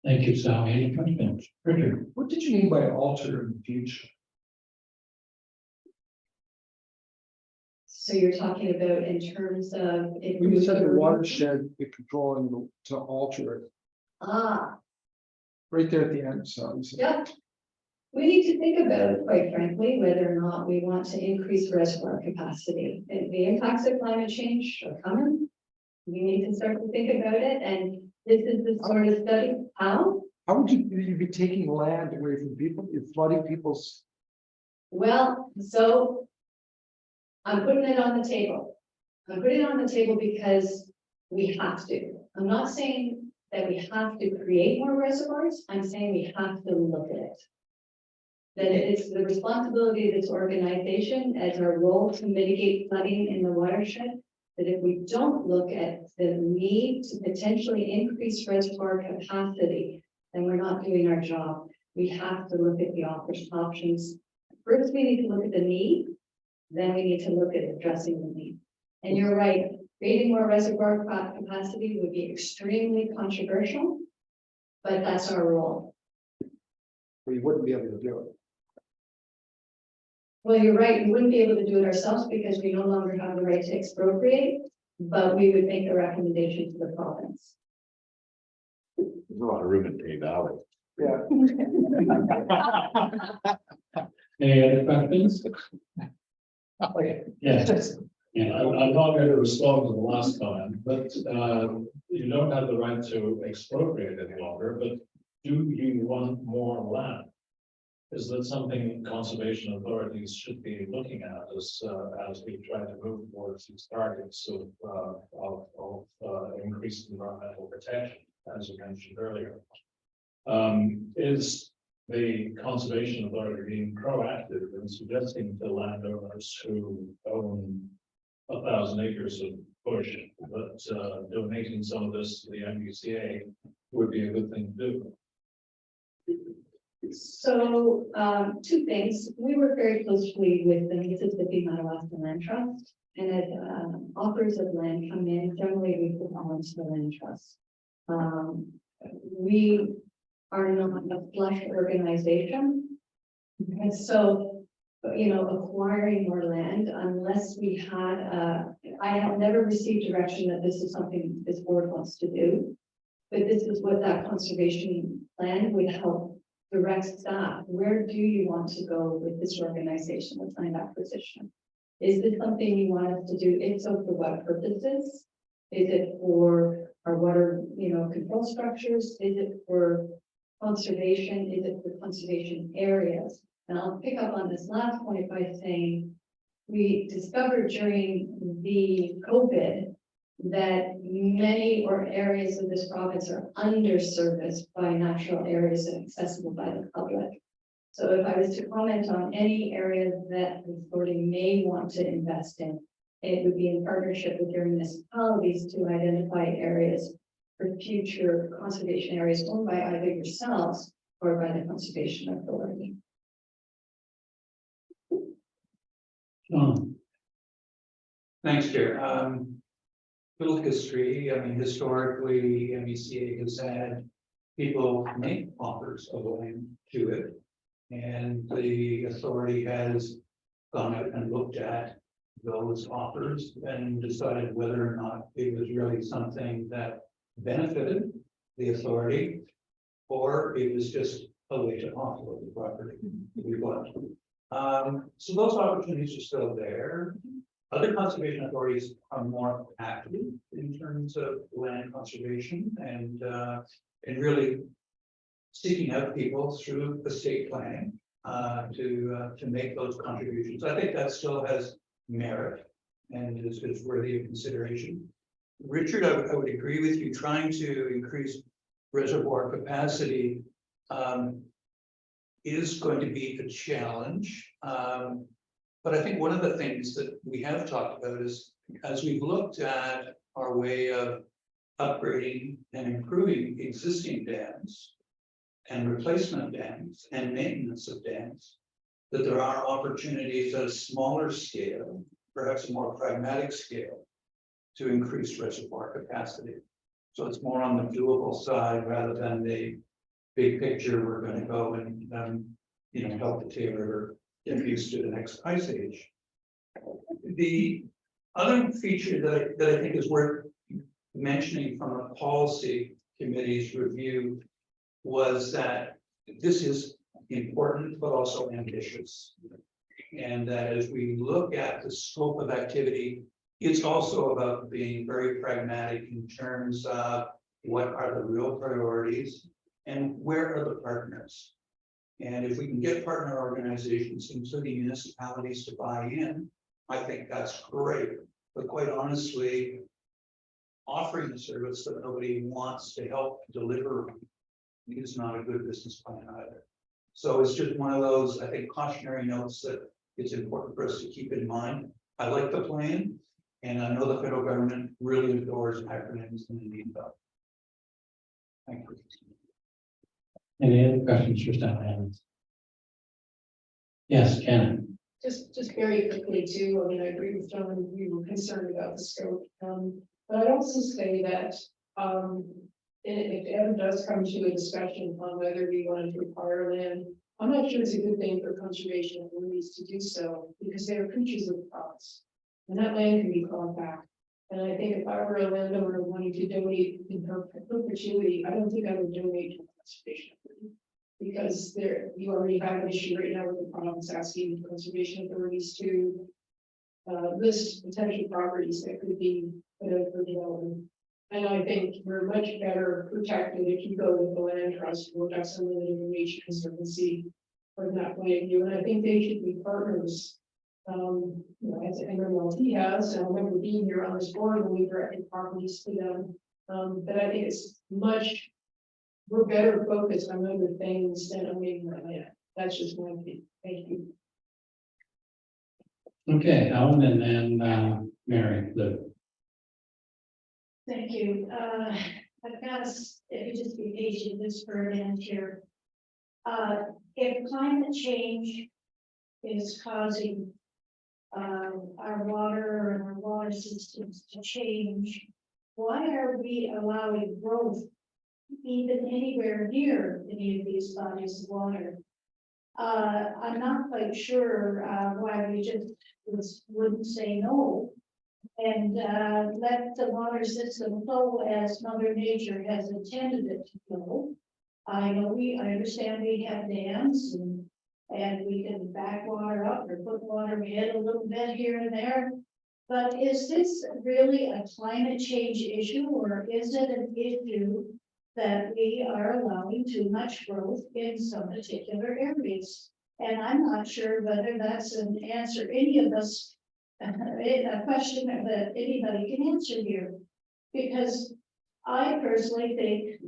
Thank you, Sally. Any questions? Richard? What did you mean by alter in the future? So you're talking about in terms of if When you said the were- watershed, the controlling to alter it, Ah, right there at the end, so. you said- yeah. We need to think about, quite frankly, whether or not we want to increase reservoir capacity. And the impacts of climate change are coming. We need to start to think about it, and this is the sort of study, how? How would you be taking land away from people? You're flooding people's. Well, so I'm putting it on the table. I'm putting it on the table because we have to. I'm not saying that we have to create more reservoirs. I'm saying we have to look at it. That it's the responsibility of this organization as our role to mitigate flooding in the watershed. That if we don't look at the need to potentially increase reservoir capacity, then we're not doing our job. We have to look at the options. First, we need to look at the need. Then we need to look at addressing the need. And you're right, creating more reservoir capacity would be extremely controversial, but that's our role. Or you wouldn't be able to do it. Well, you're right, we wouldn't be able to do it ourselves because we no longer have the right to expropriate, but we would make a recommendation to the province. There's a lot of room in Tay Valley. Yeah. Any other questions? Yes. Yeah. I'm not going to respond to the last comment, but you don't have the right to expropriate any longer, but do you want more land? Is that something conservation authorities should be looking at as we try to move towards these targets of increased environmental protection, as you mentioned earlier? Is the conservation authority being proactive in suggesting to landowners who own 1,000 acres of bush that donating some of this to the MBCA would be a good thing to do? So, two things. We work very closely with the Mississippi Madawaska Land Trust. And as offers of land come in, generally we put on to the land trust. We are not a flush organization. And so, acquiring more land, unless we had, I have never received direction that this is something this board wants to do. But this is what that conservation plan would help direct staff. Where do you want to go with this organization with land acquisition? Is this something you want us to do? If so, for what purposes? Is it for our water, control structures? Is it for conservation? Is it for conservation areas? And I'll pick up on this last point by saying, we discovered during the COVID that many or areas of this province are underserviced by natural areas and accessible by the public. So if I was to comment on any area that the authority may want to invest in, it would be in partnership with your municipalities to identify areas for future conservation areas owned by either yourselves or by the Conservation Authority. Thanks, Chair. Little history, I mean, historically, MECA has had people make offers of land to it. And the authority has gone out and looked at those offers and decided whether or not it was really something that benefited the authority, or it was just a way to offload the property we bought. So those opportunities are still there. Other conservation authorities are more active in terms of land conservation and really seeking out people through estate planning to make those contributions. I think that still has merit and is worthy of consideration. Richard, I would agree with you. Trying to increase reservoir capacity is going to be a challenge. But I think one of the things that we have talked about is, as we've looked at our way of upgrading and improving existing dams and replacement dams and maintenance of dams, that there are opportunities at a smaller scale, perhaps a more pragmatic scale, to increase reservoir capacity. So it's more on the doable side rather than the big picture. We're going to go and help the Tay River get used to the next ice age. The other feature that I think is worth mentioning from a policy committee's review was that this is important but also ambitious, and that as we look at the scope of activity, it's also about being very pragmatic in terms of what are the real priorities and where are the partners. And if we can get partner organizations, including municipalities, to buy in, I think that's great. But quite honestly, offering a service that nobody wants to help deliver is not a good business plan either. So it's just one of those, I think, cautionary notes that it's important for us to keep in mind. I like the plan, and I know the federal government really adores acronyms and indeed though. Thank you. Any other questions for staff? Yes, Ken. Just very quickly too, I mean, I agree with John, we were concerned about the scope. But I'd also say that, if it ever does come to a discussion on whether we wanted to acquire land, I'm not sure it's a good thing for conservation authorities to do so, because they are creatures of the province. And that land can be called back. And I think if I were a landowner wanting to donate in perpetuity, I don't think I would donate to a conservation authority. Because you already have an issue right now with the province asking conservation authorities to list potential properties that could be put out for development. And I think we're much better protected if you go with the land trust, or have some limited information conservancy from that point of view. And I think they should be partners. As MMLT has, and I remember being here on this board when we directed properties to them. But I think it's we're better focused on other things than owning the land. That's just my opinion. Thank you. Okay, Alan and then Mary. Thank you. I've got us, if you just be patient, this for an end here. if climate change is causing our water and our water systems to change, why are we allowing growth even anywhere near any of these bodies of water? I'm not quite sure why we just wouldn't say no and let the water system flow as Mother Nature has intended it to flow. I understand we have dams and we can back water up or put water in a little bit here and there. But is this really a climate change issue, or is it an issue that we are allowing too much growth in some particular areas? And I'm not sure whether that's an answer any of us, a question that anybody can answer here. Because I personally think,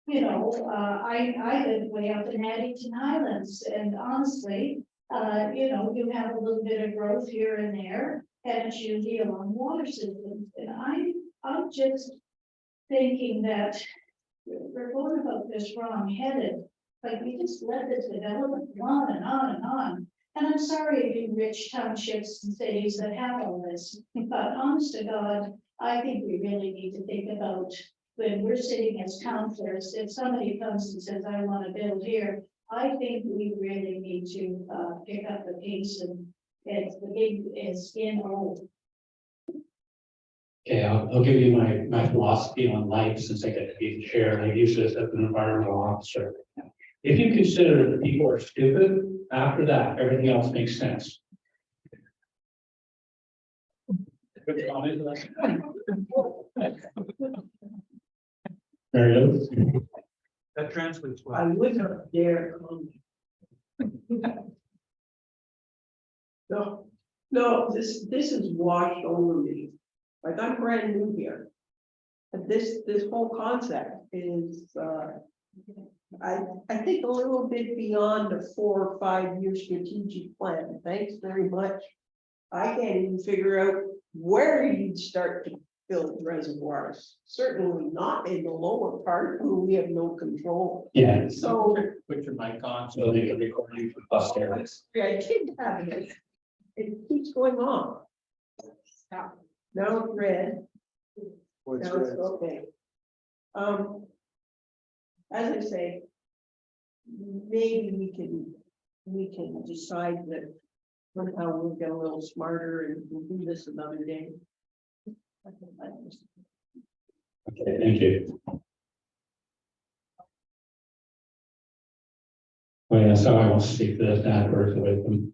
I live way up in Addington Highlands, and honestly, you have a little bit of growth here and there, and it's usually along water systems. And I'm just thinking that we're going about this wrong-headed. Like, we just let this development go on and on and on. And I'm sorry if you rich townships and cities that have all this, but honest to God, I think we really need to think about when we're sitting as counselors, if somebody comes and says, I want to build here, I think we really need to pick up the pace, and it's the big is in all. Okay, I'll give you my philosophy on life since I get to be the chair. I use this as an environmental officer. If you consider that people are stupid, after that, everything else makes sense. Good comment. Mary Lou? That translates I well. would not dare comment. No, this is washed over me. Like, I'm brand new here. But this whole concept is, I think a little bit beyond a 4 or 5 year strategic plan. Thanks very much. I can't even figure out where you'd start to build reservoirs. Certainly not in the lower part where we have no control. Yeah. So Put your mic on so they can record you for posterity. I did have it. It keeps going on. Stop. Now it's red. What's Now it's red? okay. As I say, maybe we can decide that somehow we'll get a little smarter and we'll do this another day. Okay, thank you. Oh, yeah, so I will speak to this afterwards with them.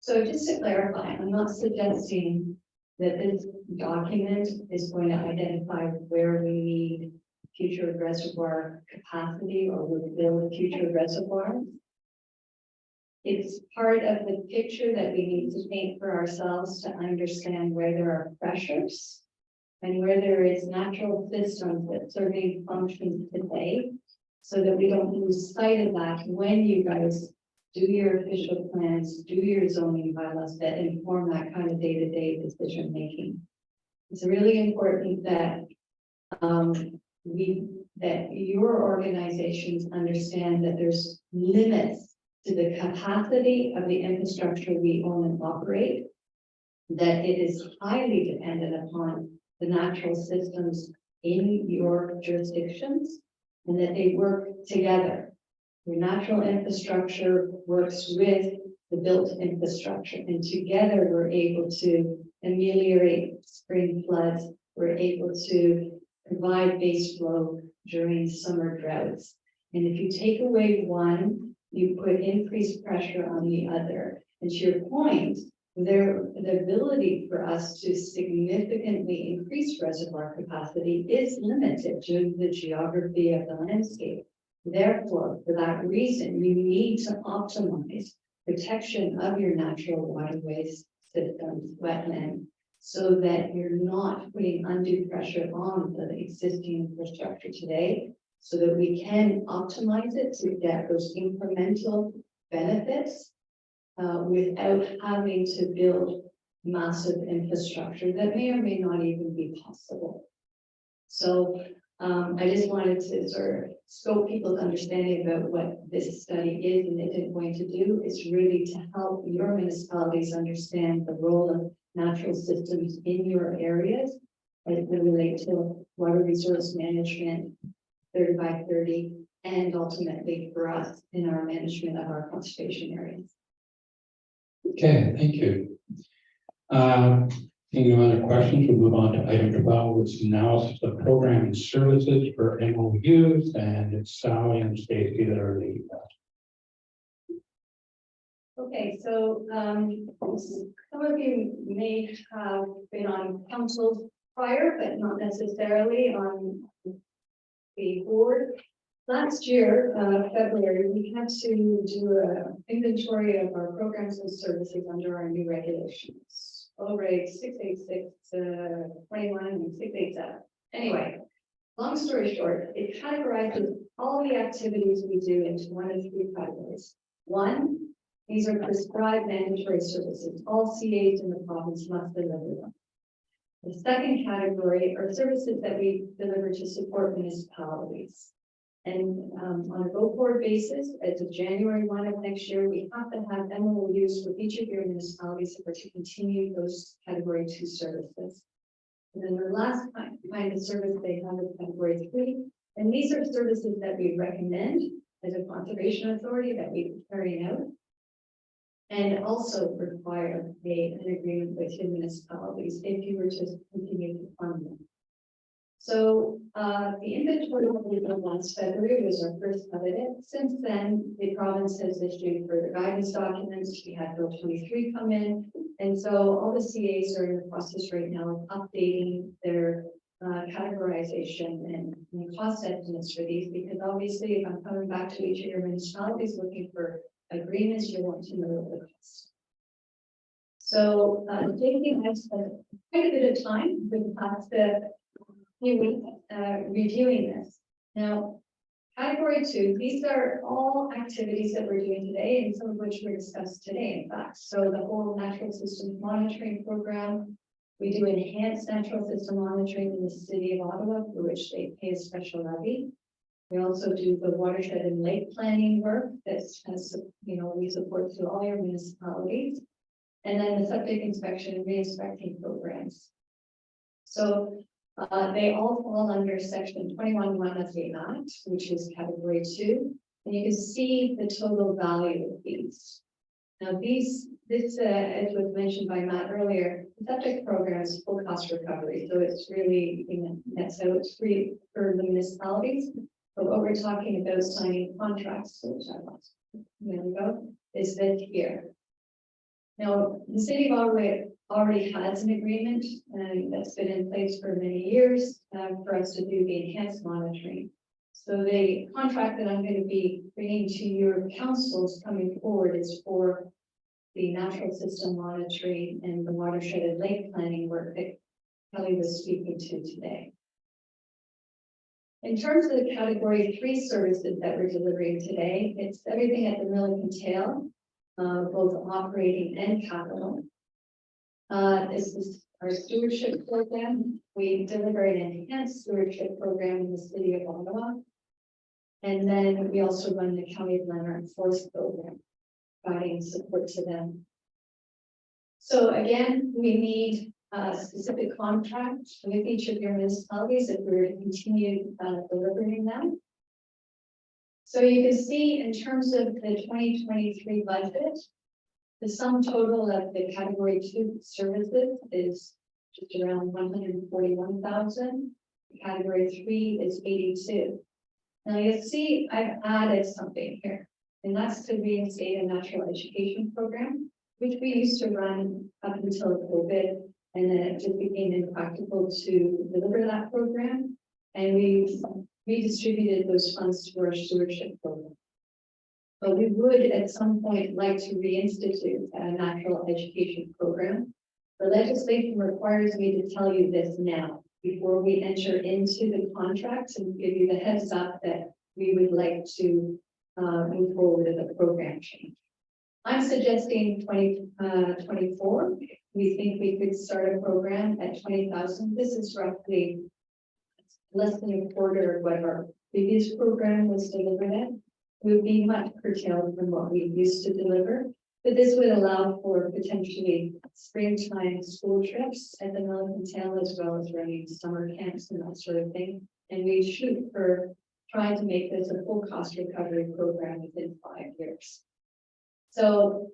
So just to clarify, I'm not suggesting that this document is going to identify where we need future reservoir capacity or will build future reservoirs. It's part of the picture that we need to paint for ourselves to understand where there are pressures and where there is natural systems that serving functions today, so that we don't lose sight of that when you guys do your official plans, do your zoning bylaws that inform that kind of day-to-day decision making. It's really important that that your organizations understand that there's limits to the capacity of the infrastructure we own and operate, that it is highly dependent upon the natural systems in your jurisdictions, and that they work together. Your natural infrastructure works with the built infrastructure, and together we're able to ameliorate spring floods. We're able to provide base flow during summer droughts. And if you take away one, you put increased pressure on the other. And to your point, the ability for us to significantly increase reservoir capacity is limited due to the geography of the landscape. Therefore, for that reason, you need to optimize protection of your natural waterways, systems, wetland, so that you're not putting undue pressure on the existing infrastructure today, so that we can optimize it to get those incremental benefits without having to build massive infrastructure that may or may not even be possible. So I just wanted to sort of scope people's understanding about what this study is and isn't going to do. It's really to help your municipalities understand the role of natural systems in your areas as they relate to water resource management, 30 by 30, and ultimately for us in our management of our conservation areas. Okay, thank you. Any other questions? We'll move on to item 12, which is analysis of program and services for MOUs, and it's Sally and Stacy that are leading that. Okay, so some of you may have been on councils prior, but not necessarily on the board. Last year, February, we had to do an inventory of our programs and services under our new regulations. Reg 686, 21 and 687. Anyway, long story short, it categorizes all the activities we do into one of three categories. One, these are prescribed mandatory services. All CAs in the province must deliver them. The second category are services that we deliver to support municipalities. And on a go-forward basis, as of January 1 of next year, we have to have MOUs with each of your municipalities for to continue those category 2 services. And then the last kind of service they have is category 3. And these are services that we recommend as a conservation authority that we carry out. And also require an agreement with your municipalities if you were to continue to fund them. So the inventory that we did last February was our first of it. Since then, the province has issued further guidance documents. We had Bill 23 come in. And so all the CAs are in the process right now of updating their categorization and cost estimates for these, because obviously if I'm coming back to each of your municipalities looking for agreements, you want to know the cost. So JP has spent quite a bit of time for the past few weeks reviewing this. Now, category 2, these are all activities that we're doing today, and some of which were discussed today, in fact. So the whole natural system monitoring program, we do enhanced natural system monitoring in the city of Ottawa, for which they pay a special levy. We also do the watershed and lake planning work that's, we support to all your municipalities. And then the septic inspection and re-inspecting programs. So they all fall under section 21(1) of the Act, which is category 2. And you can see the total value of these. Now this, as was mentioned by Matt earlier, the septic program is full cost recovery. So it's really, so it's free for the municipalities. But what we're talking about signing contracts, which I lost, there we go, is this here. Now, the city of Ottawa already has an agreement that's been in place for many years for us to do the enhanced monitoring. So the contract that I'm going to be bringing to your councils coming forward is for the natural system monitoring and the watershed and lake planning work that Kelly was speaking to today. In terms of the category 3 services that we're delivering today, it's everything at the Milliken Tail, both operating and capital. This is our stewardship program. We deliver an enhanced stewardship program in the city of Ottawa. And then we also run the County of Lanark Forest program, providing support to them. So again, we need a specific contract with each of your municipalities if we're to continue delivering them. So you can see in terms of the 2023 budget, the sum total of the category 2 services is just around 141,000. Category 3 is 82. Now you'll see I've added something here, and that's to reinstate a natural education program, which we used to run up until COVID, and then it just became impractical to deliver that program. And we redistributed those funds to our stewardship program. But we would at some point like to reinstitute a natural education program. The legislation requires me to tell you this now before we enter into the contracts and give you the heads up that we would like to move forward with a program change. I'm suggesting 2024. We think we could start a program at 20,000. This is roughly less than a quarter of what our previous program was delivered at. We would be much curtailed from what we used to deliver, but this would allow for potentially springtime school trips at the Milliken Tail, as well as running summer camps and that sort of thing. And we shoot for trying to make this a full cost recovery program within 5 years. So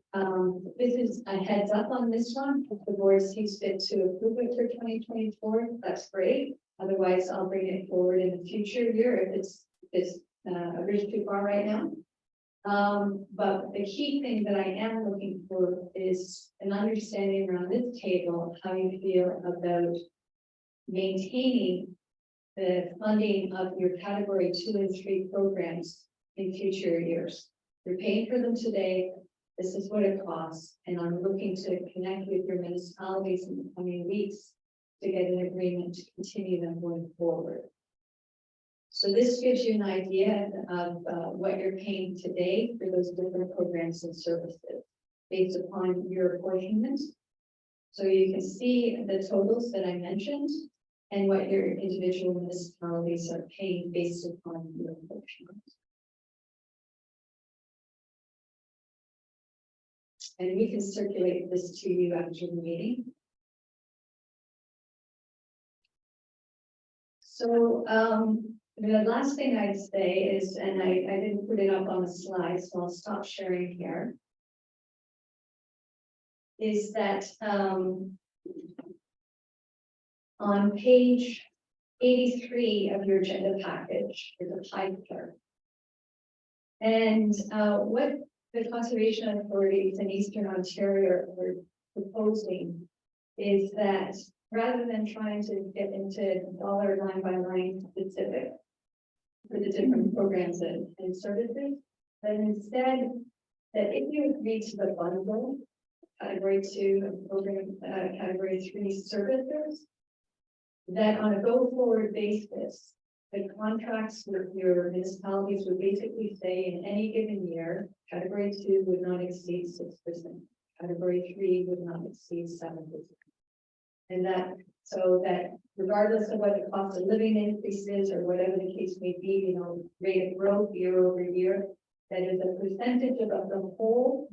this is a heads up on this one. If the board sees fit to approve it for 2024, that's great. Otherwise, I'll bring it forward in a future year if it's a bridge too far right now. But the key thing that I am looking for is an understanding around this table of how you feel about maintaining the funding of your category 2 and 3 programs in future years. You're paying for them today. This is what it costs, and I'm looking to connect with your municipalities in the coming weeks to get an agreement to continue them going forward. So this gives you an idea of what you're paying today for those different programs and services based upon your apportionment. So you can see the totals that I mentioned and what your individual municipalities are paying based upon your apportionment. And we can circulate this to you after the meeting. So the last thing I'd say is, and I didn't put it up on the slide, so I'll stop sharing here, is that on page 83 of your agenda package is a pie chart. And what the conservation authorities in Eastern Ontario are proposing is that rather than trying to get into dollar line by line specific for the different programs and services, that instead that if you agree to the bundle, category 2 and program category 3 services, that on a go-forward basis, the contracts with your municipalities would basically say in any given year, category 2 would not exceed 6%, category 3 would not exceed 7%. And that, so that regardless of what the cost of living increase is or whatever the case may be, rate of growth year over year, that is a percentage of the whole,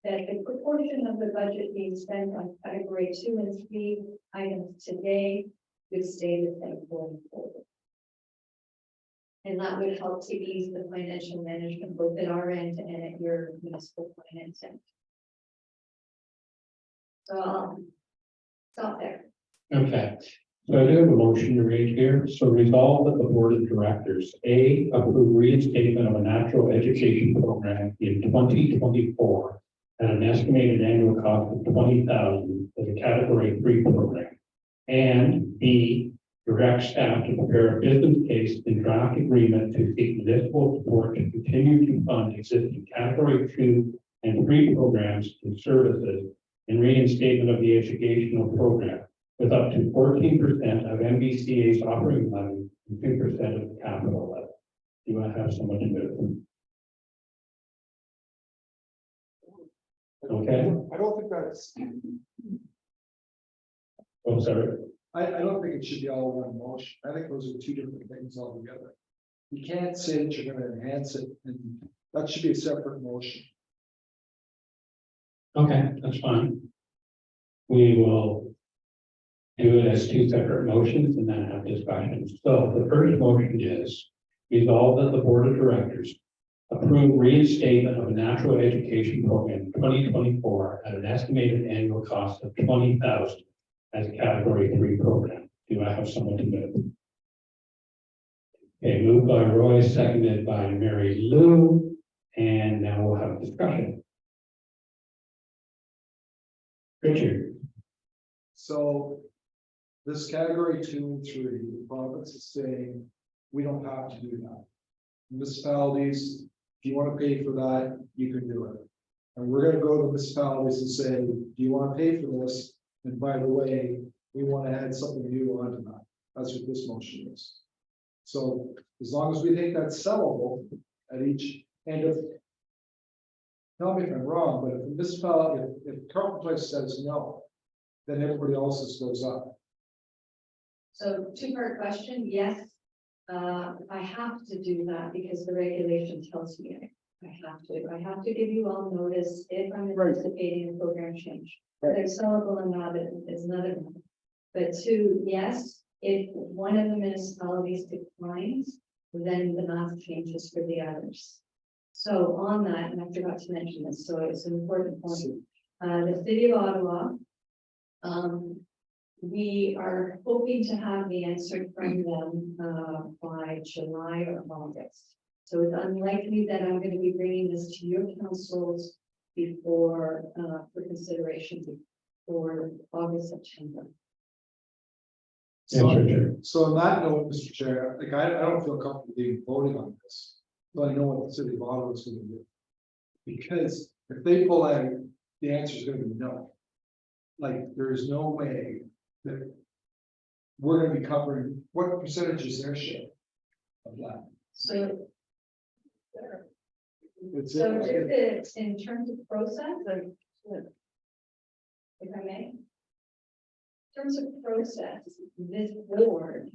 that the proportion of the budget being spent on category 2 and 3 items today would stay the same going forward. And that would help to ease the financial management both at our end and at your municipal finance end. So I'll stop there. Okay, so I do have a motion to read here. So resolve that the board of directors, A, approve reinstatement of a natural education program in 2024 at an estimated annual cost of $20,000 as a category 3 program. And B, direct staff to prepare a business case and draft agreement to seek municipal support to continue to fund existing category 2 and 3 programs and services and reinstatement of the educational program with up to 14% of MBCA's operating money and 2% of the capital levy. Do I have someone to move? Okay. I don't think that's, Oh, sorry. I don't think it should be all one motion. I think those are two different things altogether. You can't say that you're gonna enhance it, and that should be a separate motion. Okay, that's fine. We will do it as 2 separate motions and then have discussions. So the first motion is resolve that the board of directors approve reinstatement of a natural education program 2024 at an estimated annual cost of $20,000 as a category 3 program. Do I have someone to move? Okay, moved by Roy, seconded by Mary Lou, and now we'll have a discussion. Richard. So this category 2 and 3, the province is saying, we don't have to do that. Municipalities, if you want to pay for that, you can do it. And we're going to go to municipalities and say, do you want to pay for this? And by the way, we want to add something new onto that. That's what this motion is. So as long as we think that's sellable at each end of, tell me if I'm wrong, but if the municipality, if Carleton Place says no, then everybody else's goes up. So 2-part question, yes, I have to do that because the regulation tells me I have to give you all notice if I'm anticipating a program change. There's sellable and not, it's another one. But two, yes, if one of the municipalities declines, then the math changes for the others. So on that, and I forgot to mention this, so it's an important point. The city of Ottawa, we are hoping to have the answer from them by July or August. So it's unlikely that I'm going to be bringing this to your councils before for consideration for August, September. So, Answer, Chair. so on that note, Mr. Chair, like I don't feel comfortable even voting on this, but I know what the city of Ottawa is going to do. Because if they pull out, the answer is going to be no. Like, there is no way that we're going to be covering, what percentage is their share of that? So, It's so it. it's in terms of process, if I may. In terms of process, this board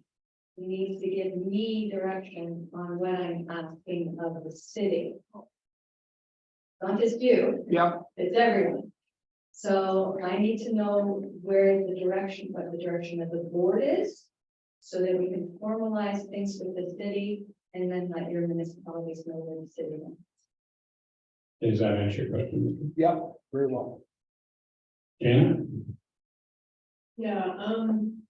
needs to give me direction on what I'm asking of the city. Not just you, Yeah, it's everyone. So I need to know where the direction, what the direction of the board is, so that we can formalize things with the city and then let your municipalities know where the city is. Does that answer your question? yeah, very well. Janet? Yeah, I'm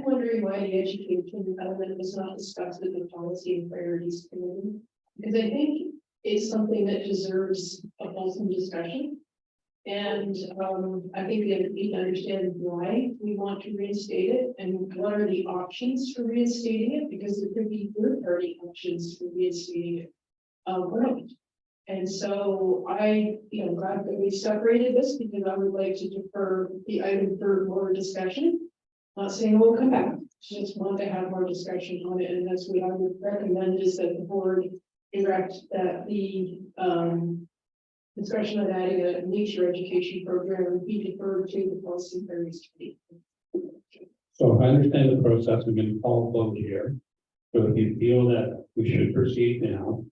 wondering why the education element was not discussed in the policy and priorities committee. Because I think it's something that deserves a wholesome discussion. And I think that we need to understand why we want to reinstate it and what are the options for reinstating it, because there could be third-party options for reinstating it. Right. And so I'm glad that we separated this because I would like to defer the item for more discussion. Not saying we'll come back, just want to have more discussion on it, and that's what I would recommend is that the board direct that the discussion of adding a nature education program be deferred to the policy various committee. So if I understand the process, we're going to call a vote here. So if you feel that we should proceed now,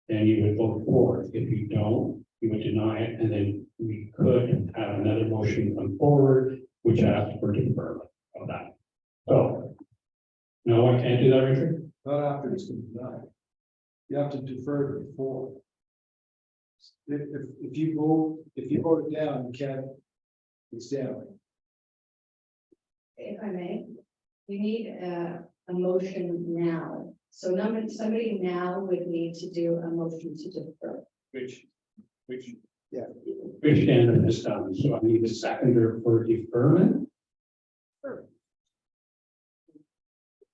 then you would vote for it. If you don't, you would deny it, and then we could have another motion come forward, which asks for deferment of that. So, no, I can't do that, Richard? Not after it's been done. You have to defer it before. If you vote it down, you can't, it's down. If I may, you need a motion now. So somebody now would need to do a motion to defer. Which, Yeah. Which Shannon has done, so I need a seconder for deferment.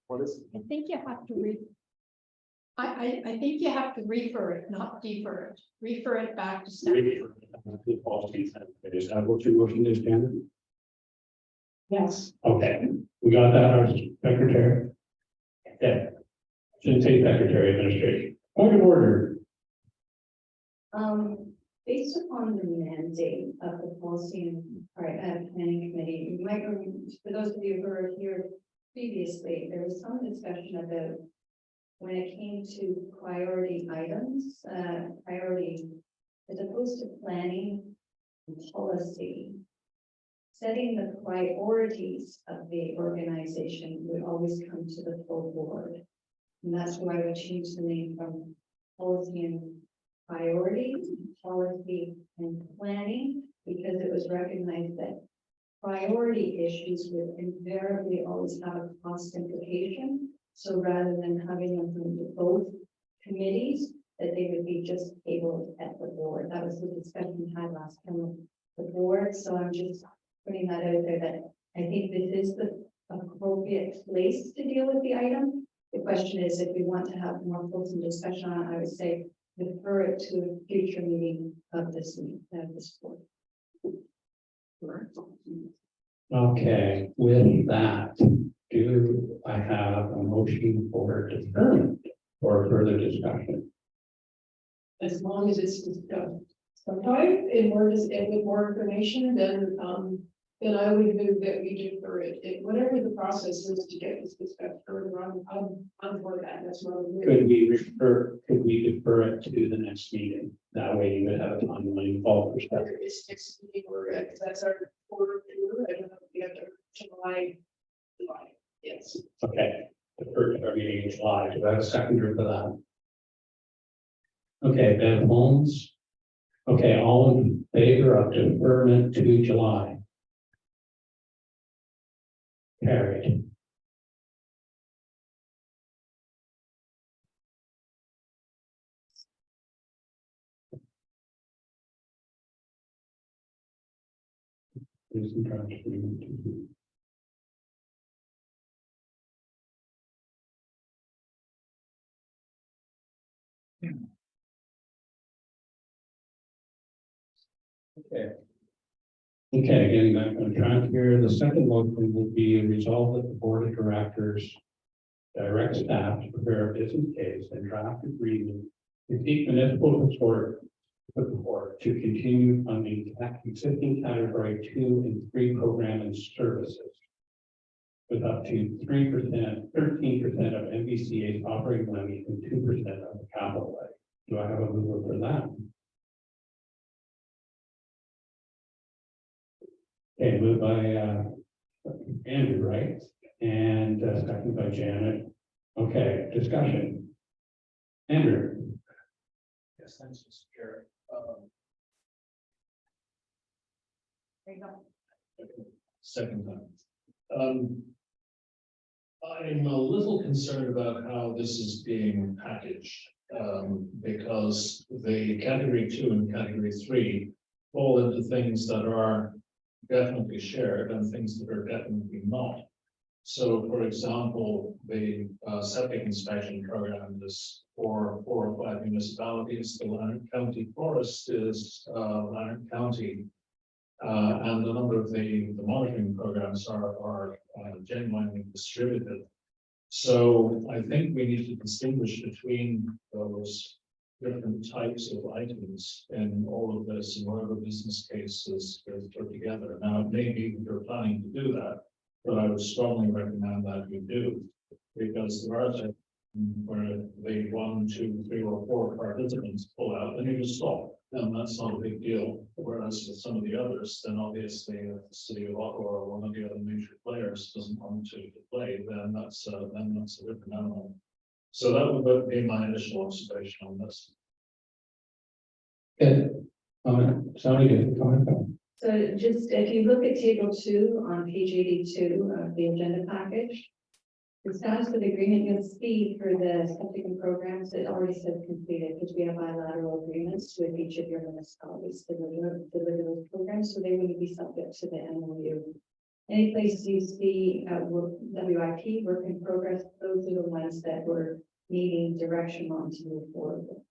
What is it? I think you have to I think you have to refer it, not defer it. Refer it back to staff. Is that what your motion is, Shannon? Yes. Okay, we got that, our secretary. Yeah. Shouldn't say secretary administration. Point of order. Based upon the mandate of the policy and planning committee, you might remember, for those of you who were here previously, there was some discussion about when it came to priority items, priority as opposed to planning and policy. Setting the priorities of the organization would always come to the full board. And that's why we changed the name from policy and priorities, policy and planning, because it was recognized that priority issues would invariably always have a cost implication. So rather than having them from both committees, that they would be just tabled at the board. That was the discussion we had last time with the board. So I'm just putting that out there that I think this is the appropriate place to deal with the item. The question is, if we want to have more fulsome discussion on it, I would say defer it to a future meeting of this board. Okay, with that, do I have a motion for deferment or further discussion? As long as it's discussed sometime and with more information, then then I would move that we defer it, whatever the process is to get this discussed further on, I'm for that, that's what I'm. Could we defer it to the next meeting? That way you would have a timeline all perspective. It's next meeting, or that's our quarter two, I don't know, if we have to July, yes. Okay, defer to our meeting in July. Do I have a seconder for that? Okay, Ben Holmes. Okay, all in favor of deferment to July? Carried. Okay. Okay, getting back on track here, the second motion will be a resolve that the board of directors direct staff to prepare a business case and draft agreement to seek municipal support to continue funding existing category 2 and 3 program and services with up to 3%, 13% of MBCA's operating money and 2% of the capital levy. Do I have a mover for that? Okay, moved by Andrew, right? And second by Janet. Okay, discussion. Andrew. Yes, thanks, Mr. Chair. Second time. I'm a little concerned about how this is being packaged, because the category 2 and category 3 fall into things that are definitely shared and things that are definitely not. So, for example, the septic inspection program is for 4 or 5 municipalities. The Lanark County Forest is Lanark County. And a number of the monitoring programs are genuinely distributed. So I think we need to distinguish between those different types of items in all of this and whatever business case is put together. Now, it may be that you're planning to do that, but I would strongly recommend that you do, because there are times where the 1, 2, 3, or 4 participants pull out, and you just stop, and that's not a big deal. Whereas with some of the others, then obviously if the city of Ottawa or one of the other major players doesn't want to play, then that's a different animal. So that would be my initial observation on this. Good. Somebody get a comment? So just if you look at table 2 on page 82 of the agenda package, the status of the agreement, you'll see for the septic and programs, it already said completed because we have bilateral agreements with each of your municipalities to deliver those programs, so they wouldn't be subject to the MOU. Any places you see WIP, work in progress, those are the ones that we're needing direction on to move forward with.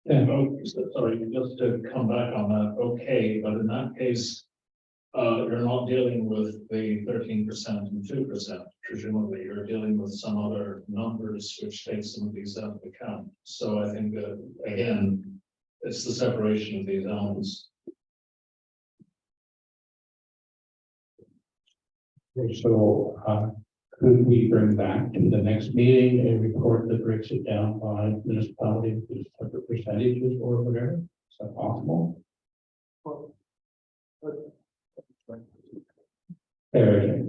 Yeah, sorry, just to come back on that, okay, but in that case, you're not dealing with the 13% and 2%. Presumably, you're dealing with some other numbers which take some of these out of account. So I think that, again, it's the separation of these elements. So, could we bring back to the next meeting a report that breaks it down by municipality, with separate percentages or whatever? Is that possible? There.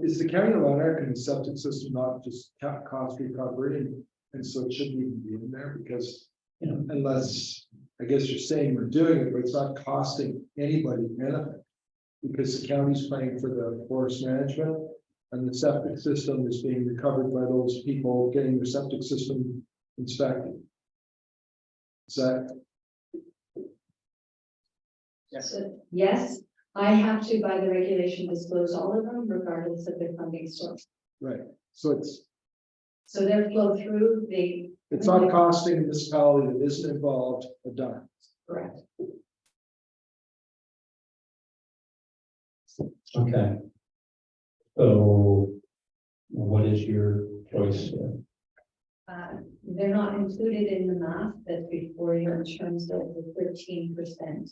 Is the county of Lanark and the septic system not just cost recovery, and so it shouldn't even be in there, because unless, I guess you're saying we're doing it, but it's not costing anybody benefit, because the county's paying for the forest management and the septic system is being recovered by those people getting their septic system inspected. Is that? Yes. So, yes, I have to, by the regulation, disclose all of them regardless of their funding source. Right, so So their flow through the. it's not costing a municipality that isn't involved a dime. Correct. Okay. So what is your choice? they're not included in the math that's before you in terms of the 13%,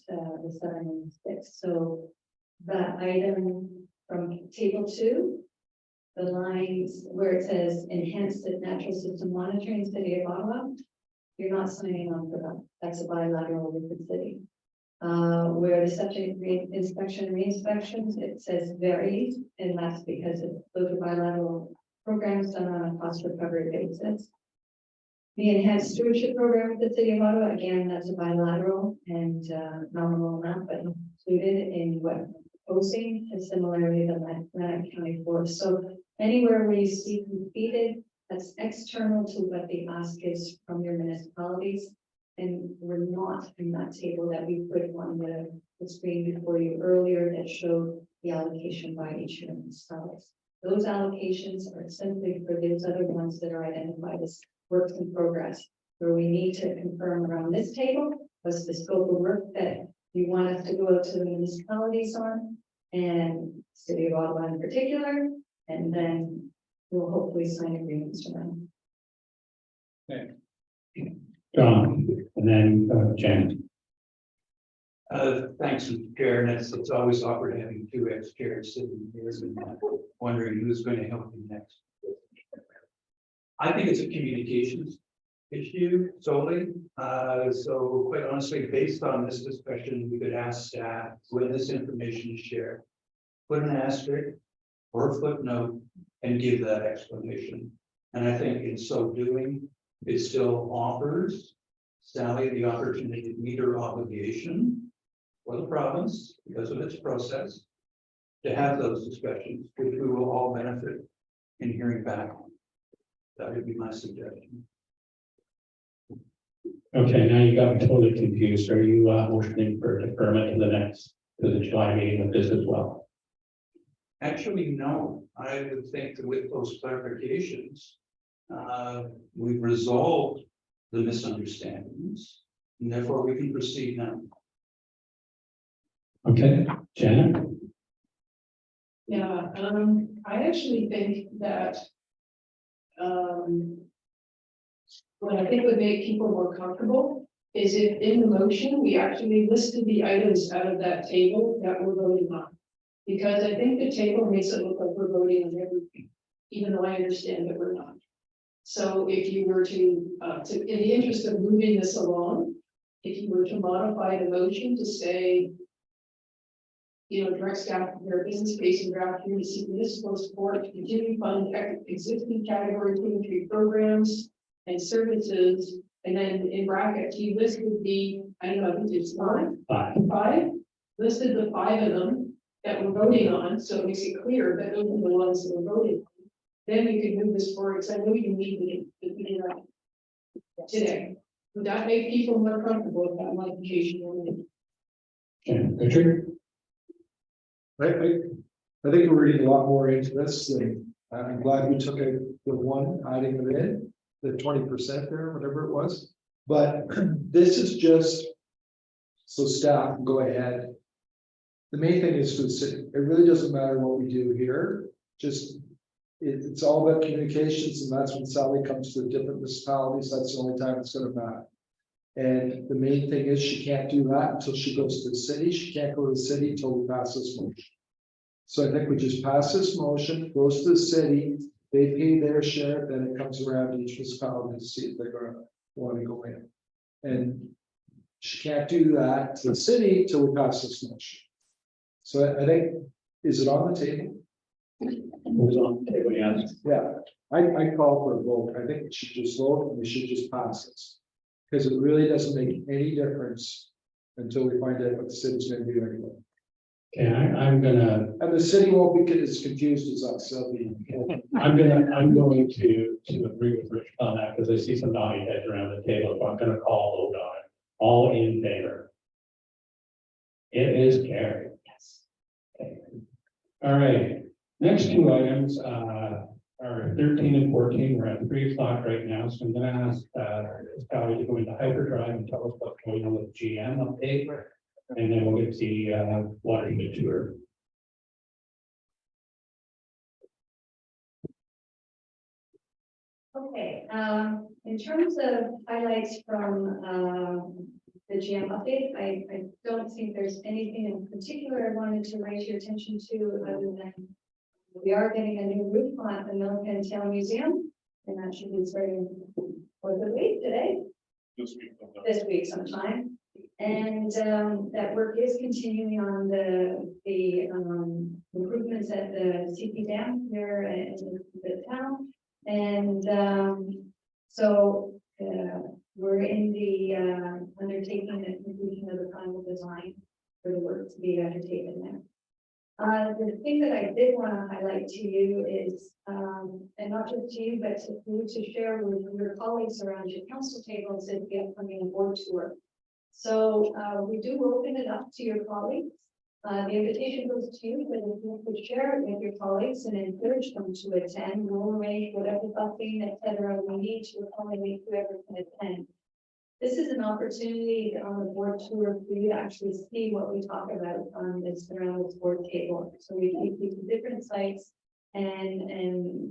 the 7 and 6. So that item from table 2, the lines where it says enhanced natural system monitoring city of Ottawa, you're not signing on for that. That's a bilateral with the city. Where the subject inspection re-inspections, it says varies, and that's because those are bilateral programs done on a cost recovery basis. The enhanced stewardship program with the city of Ottawa, again, that's a bilateral and nominal amount, but included in what posting, and similarly the Atlantic County Forest. So anywhere where you see completed, that's external to what the ask is from your municipalities. And we're not in that table that we put on the screen before you earlier that showed the allocation by each municipality. Those allocations are simply for those other ones that are identified as works in progress, where we need to confirm around this table was the scope of work that you want us to go out to the municipalities on, and City of Ottawa in particular, and then we'll hopefully sign agreements around. John, and then Janet. Thanks, Mr. Chair, and it's always awkward having two ex-chairs sitting here and wondering who's going to help me next. I think it's a communications issue solely. So quite honestly, based on this discussion, we could ask staff when this information is shared, put an asterisk or a footnote and give that explanation. And I think in so doing, it still offers Sally the opportunity to meet her obligation for the province because of its process to have those discussions, which we will all benefit in hearing back. That would be my suggestion. Okay, now you got me totally confused. Are you motioning for deferment to the July meeting of this as well? Actually, no, I would think that with those clarifications, we've resolved the misunderstandings, and therefore we can proceed now. Okay, Janet? Yeah, I actually think that what I think would make people more comfortable is if in the motion, we actually listed the items out of that table that we're voting on. Because I think the table makes it look like we're voting on everything, even though I understand that we're not. So if you were to in the interest of moving this along, if you were to modify the motion to say, direct staff their business facing draft here to seek municipal support to continue fund existing category 2 and 3 programs and services, and then in brackets, you listed the, I don't know, I think it's five, listed the 5 of them that we're voting on, so it makes it clear that those are the ones that we're voting on. Then we can move this forward, because I know you need the today. Would that make people more comfortable with that modification? Okay, Richard? I think we're reading a lot more into this, and I'm glad we took the one, adding it in, the 20% there, whatever it was. But this is just so staff can go ahead. The main thing is for the city. It really doesn't matter what we do here. Just it's all about communications, and that's when Sally comes to the different municipalities. That's the only time it's going to matter. And the main thing is she can't do that until she goes to the city. She can't go to the city until we pass this motion. So I think we just pass this motion, goes to the city, they pay their share, then it comes around to each municipality to see if they're going to want to go in. And she can't do that to the city till we pass this motion. So I think, is it on the table? It was on the table, yes. Yeah, I call for a vote. I think it should just vote and we should just pass this. Because it really doesn't make any difference until we find out what the city's going to do anyway. Okay, I'm gonna. And the city won't be as confused as us. So I'm going to agree with Rich on that because I see some nodding heads around the table. So I'm going to call vote on it. All in favor? It is carried. Yes. Okay. All right. Next two items are 13 and 14. We're at 3 o'clock right now, so I'm going to ask Sally to go into hyperdrive and tell us what's going on with GM update, and then we'll get the watershed tour. Okay, in terms of highlights from, the GM update, I don't think there's anything in particular I wanted to raise your attention to, other than we are getting a new roof on the Milliken Town Museum, and that should be starting for the week today, this week sometime. And that work is continuing on the improvements at the CP Dam here in the town. And so we're in the undertaking and completion of the final design for the work to be undertaken there. The thing that I did want to highlight to you is, and not just to you, but to you to share with your colleagues around your council tables, is the upcoming board tour. So we do open it up to your colleagues. The invitation goes to you, but if you could share it with your colleagues and encourage them to attend, we'll arrange whatever busing, et cetera, we need to accommodate whoever can attend. This is an opportunity on the board tour for you to actually see what we talk about on this around this board table. So we take you to different sites and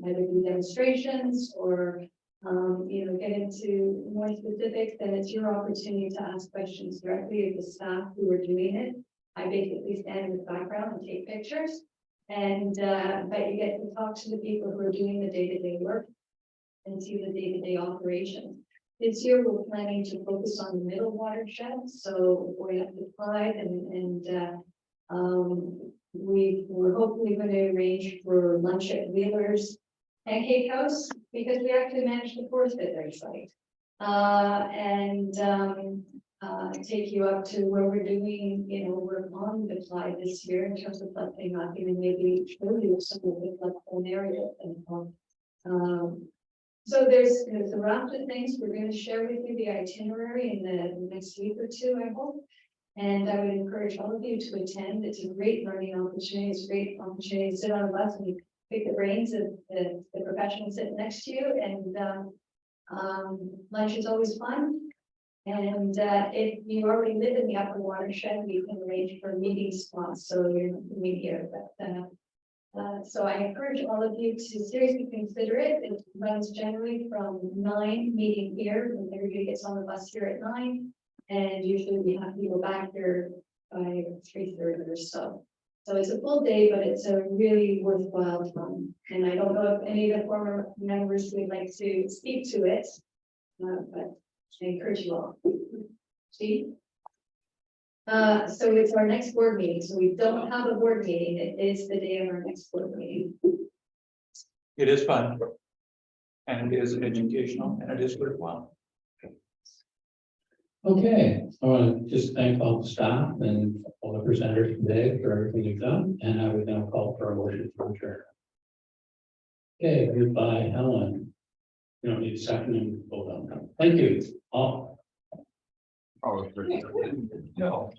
either do demonstrations or you know, get into more specifics. Then it's your opportunity to ask questions directly of the staff who are doing it. I basically stand in the background and take pictures, and but you get to talk to the people who are doing the day-to-day work and see the day-to-day operations. This year, we're planning to focus on the middle watershed, so we're at the Clyde, and we're hopefully going to arrange for lunch at Wheeler's Pancake House, because we actually managed to force fit their site. Take you up to where we're doing, you know, work on the Clyde this year in terms of floodplain mapping, and maybe show you some of the floodplain areas. So there's a raft of things we're going to share with you, the itinerary in the next week or two, I hope. And I would encourage all of you to attend. It's a great learning opportunity. It's a great opportunity to sit on a bus and you pick the brains of the professionals sitting next to you. And lunch is always fun. And if you already live in the upper watershed, we can arrange for meeting spots, so you're not going to meet here. But so I encourage all of you to seriously consider it. It runs generally from 9, meeting here, and everybody gets on the bus here at 9, and usually we have people back here by 3:30 or so. So it's a full day, but it's a really worthwhile time. And I don't know if any of the former members would like to speak to it, but I encourage you all. Steve? So it's our next board meeting. So we don't have a board meeting. It is the day of our next board meeting. It is fun. And it is educational and it is worthwhile. Okay, I want to just thank all the staff and all the presenters today for everything you've done, and I would now call for a motion to adjourn. Okay, goodbye, Helen. You don't need a second and vote on that. Thank you all. No.